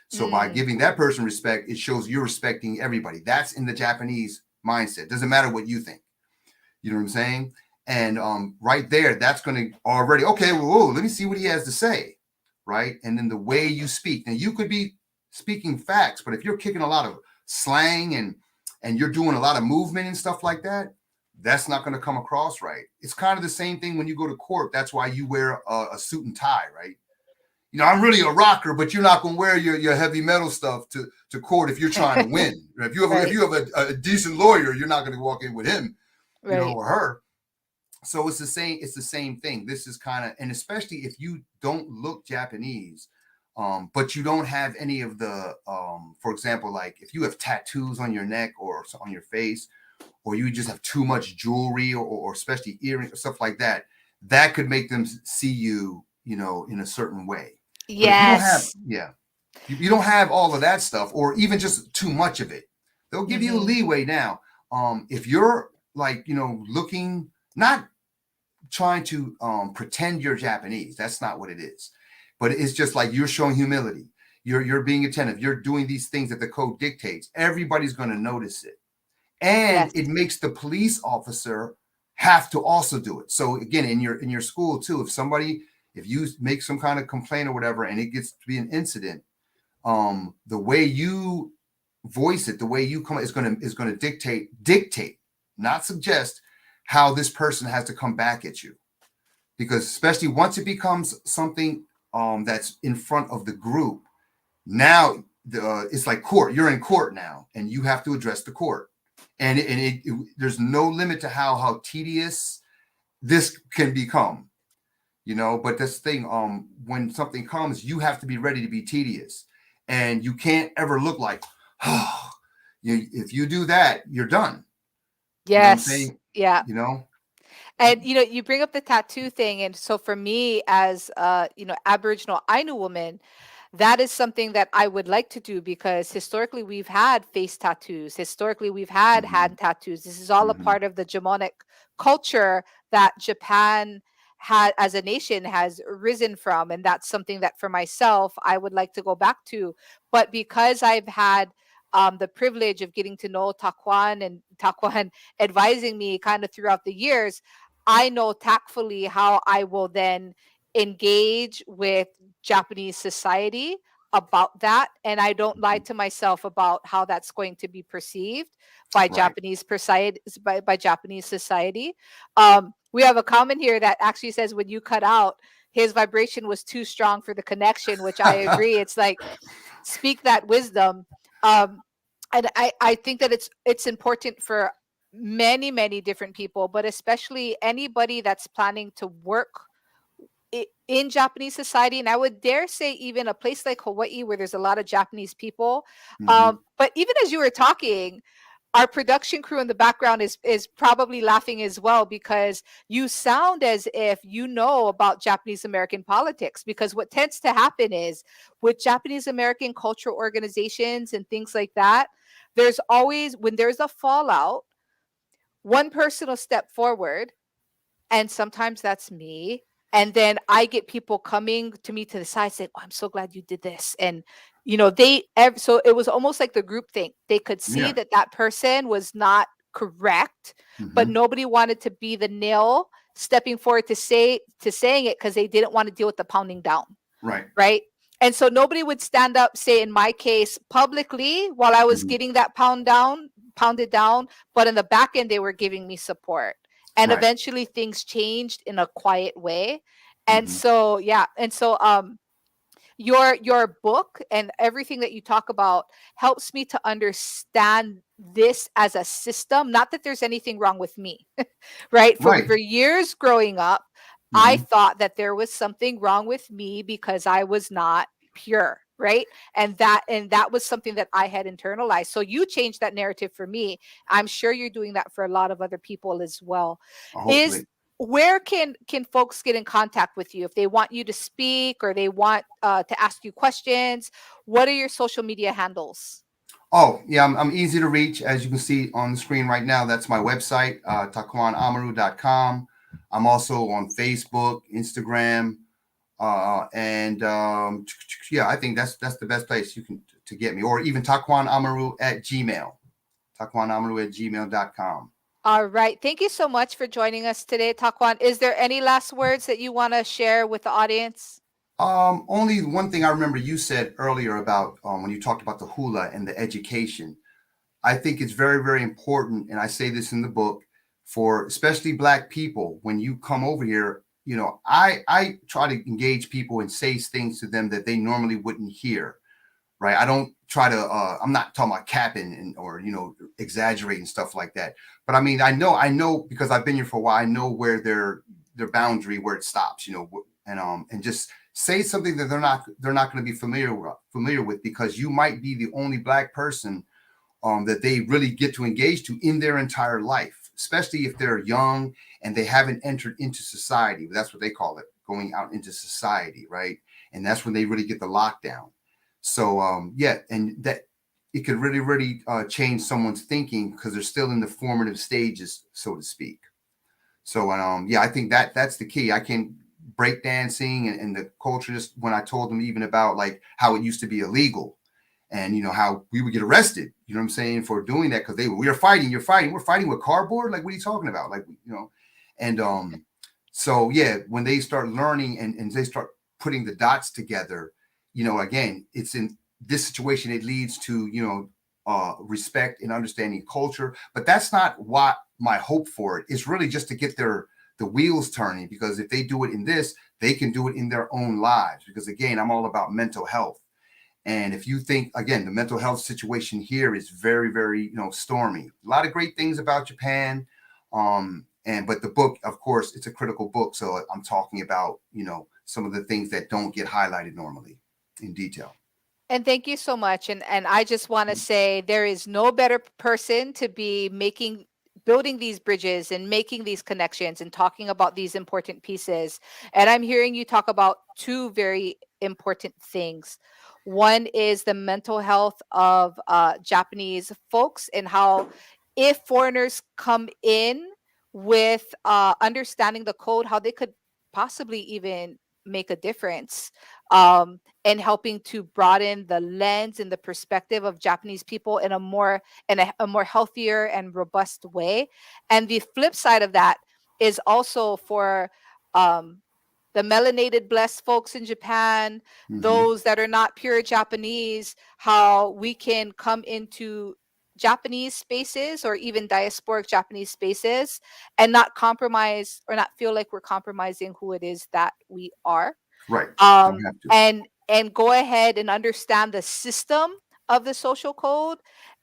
So by Mm, giving that person respect, it shows you're respecting everybody. That's in the Japanese mindset. Doesn't matter what you think. You know what I'm saying? And right there, that's going to already, okay, well, whoa, let me see what he has to say, right? And then the way you speak. Now you could be speaking facts, but if you're kicking a lot of slang and you're doing a lot of movement and stuff like that, that's not going to come across right. It's kind of the same thing when you go to court. That's why you wear a suit and tie, right? I'm really a rocker, but you're not going to wear your heavy metal stuff to court if you're trying to win. If right. you have a decent lawyer, you're not going to walk in with him, Right. or her. So it's the same thing. This is kind of, and especially if you don't look Japanese, but you don't have any of the for example, like if you have tattoos on your neck or on your face, or you just have too much jewelry, or especially earrings or stuff like that, that could make them see you, in a certain way. But if you don't have, Yes. yeah, you don't have all of that stuff, or even just too much of it, they'll give you a Hmm. leeway. Now, if you're like, looking, not trying to pretend you're Japanese, that's not what it is. But it's just like you're showing humility. You're being attentive. You're doing these things that the code dictates. Everybody's going to notice it, and Yes. it makes the police officer have to also do it. So again, in your school too, if you make some kind of complaint or whatever, and it gets to be an incident, the way you voice it, the way you come, is going to dictate, not suggest how this person has to come back at you. Because especially once it becomes something that's in front of the group, now it's like court. You're in court now, and you have to address the court. there's no limit to how tedious this can become, but this thing, when something comes, you have to be ready to be tedious, and you can't ever look like, oh, if you do that, you're done. You know what I'm Yes. saying? Yeah. You know? And you bring up the tattoo thing, and so for me, as Aboriginal Ainu woman, that is something that I would like to do, because historically we've had face tattoos. Historically we've had Hmm. hand tattoos. This is all a Hmm. part of the Germanic culture that Japan had as a nation has risen from, and that's something that for myself I would like to go back to. But because I've had the privilege of getting to know Taquan, and Taquan advising me kind of throughout the years, I know tactfully how I will then engage with Japanese society about that. And I don't lie Hmm. to myself about how that's going to be perceived by Right. Japanese society. We have a comment here that actually says when you cut out, his vibration was too strong for the connection, which I agree. It's like, speak that wisdom. Um, and I think that it's important for many different people, but especially anybody that's planning to work in Japanese society, and I would dare say even a place like Hawaii where there's a lot of Japanese people. Hmm. But even as you were talking, our production crew in the background is probably laughing as well, because you sound as if you know about Japanese American politics. Because what tends to happen is with Japanese American cultural organizations and things like that, there's always, when there's a fallout, one person will step forward, and sometimes that's me. And then I get people coming to me to the side saying, "Oh, I'm so glad you did this." And so it was almost like the group thing. They could see Yeah. that that person was not correct, but Hmm. nobody wanted to be the nail stepping forward to saying it, because they didn't want to deal with the pounding down, Right. right? And so nobody would stand up, say in my case, publicly while I was Hmm. getting that pounded down, but in the back end they were giving me support. And Right. eventually things changed in a quiet way. And Hmm. so yeah, and so your book and everything that you talk about helps me to understand this as a system. Not that there's anything wrong with me, right? For Right. for years growing up, I Hmm. thought that there was something wrong with me because I was not pure, right? And that was something that I had internalized. So you changed that narrative for me. I'm sure you're doing that for a lot of other people as well. Is Hopefully. Where can folks get in contact with you if they want you to speak, or they want to ask you questions? What are your social media handles? Oh, yeah, I'm easy to reach. As you can see on the screen right now, that's my website, taquanamaru.com. I'm also on Facebook, Instagram, and yeah, I think that's the best place you can to get me, or even taquanamaru at Gmail, taquanamaru at gmail.com. All right. Thank you so much for joining us today, Taquan. Is there any last words that you want to share with the audience? Only one thing I remember you said earlier about when you talked about the hula and the education. I think it's very, very important, and I say this in the book, for especially Black people, when you come over here, I try to engage people and say things to them that they normally wouldn't hear, right? I don't try to, I'm not talking about capping or, exaggerating stuff like that. But I mean, I know because I've been here for a while, I know where their boundary, where it stops, and just say something that they're not going to be familiar with, because you might be the only Black person that they really get to engage to in their entire life, especially if they're young and they haven't entered into society. That's what they call it, going out into society, right? And that's when they really get the lockdown. So yeah, and that it could really, really change someone's thinking because they're still in the formative stages, so to speak. So yeah, I think that's the key. I can break dancing and the culture. Just when I told them even about like how it used to be illegal, and how we would get arrested. You know what I'm saying, for doing that, because we are fighting. You're fighting. We're fighting with cardboard. Like, what are you talking about? Like, and so yeah, when they start learning and they start putting the dots together, again, it's in this situation. It leads to respect and understanding culture. But that's not what my hope for it. It's really just to get the wheels turning, because if they do it in this, they can do it in their own lives. Because again, I'm all about mental health. And if you think, again, the mental health situation here is very, very, stormy. A lot of great things about Japan. And but the book, of course, it's a critical book. So I'm talking about, some of the things that don't get highlighted normally in detail. And thank you so much. And I just want to say there is no better person to be building these bridges and making these connections and talking about these important pieces. And I'm hearing you talk about two very important things. One is the mental health of Japanese folks, and how if foreigners come in with understanding the code, how they could possibly even make a difference. And helping to broaden the lens and the perspective of Japanese people in a more healthier and robust way. And the flip side of that is also for um, the melanated blessed folks in Japan, Hmm. those that are not pure Japanese, how we can come into Japanese spaces or even diasporic Japanese spaces and not compromise or not feel like we're compromising who it is that we are. Right. Don't have to. And go ahead and understand the system of the social code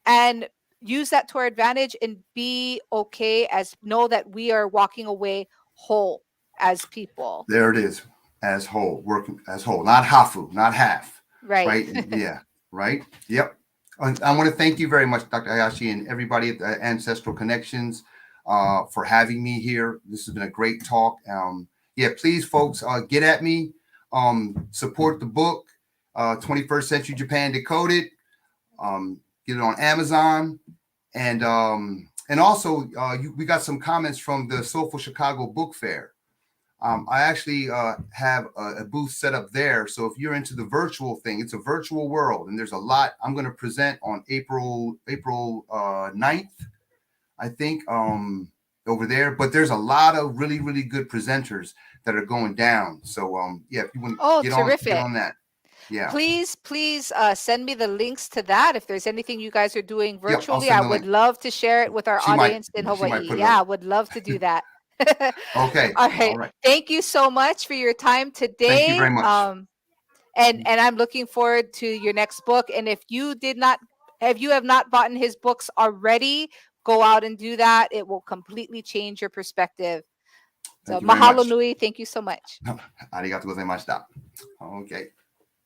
and use that to our advantage and be okay, as know that we are walking away whole as people. There it is, as whole, working as whole, not hafu, not half, Right. right? And yeah, right. Yep. And I want to thank you very much, Dr. Hayashi, and everybody at the Ancestral Connections for having me here. This has been a great talk. Yeah, please, folks, get at me. Support the book, 21st Century Japan Decoded. Get it on Amazon. And also, we got some comments from the Soulful Chicago Book Fair. I actually have a booth set up there. So if you're into the virtual thing, it's a virtual world, and there's a lot. I'm going to present on April 9th, I think, over there. But there's a lot of really, really good presenters that are going down. So yeah, if you want Oh, to get on terrific. that. Yeah. Please send me the links to that. If there's anything you guys are doing Yep. I'll virtually, I send the would link. love to share it with our She might. audience in She might Hawaii. put it Yeah, up. I would love to do that. Okay. All All right. right. Thank you so much for your time Thank you today. very much. And I'm looking forward to your next book. And if you have not bought his books already, go out and do that. It will completely change your perspective. So Thank you very mahalo much. nui. Thank you so much. ありがとうございました。Okay.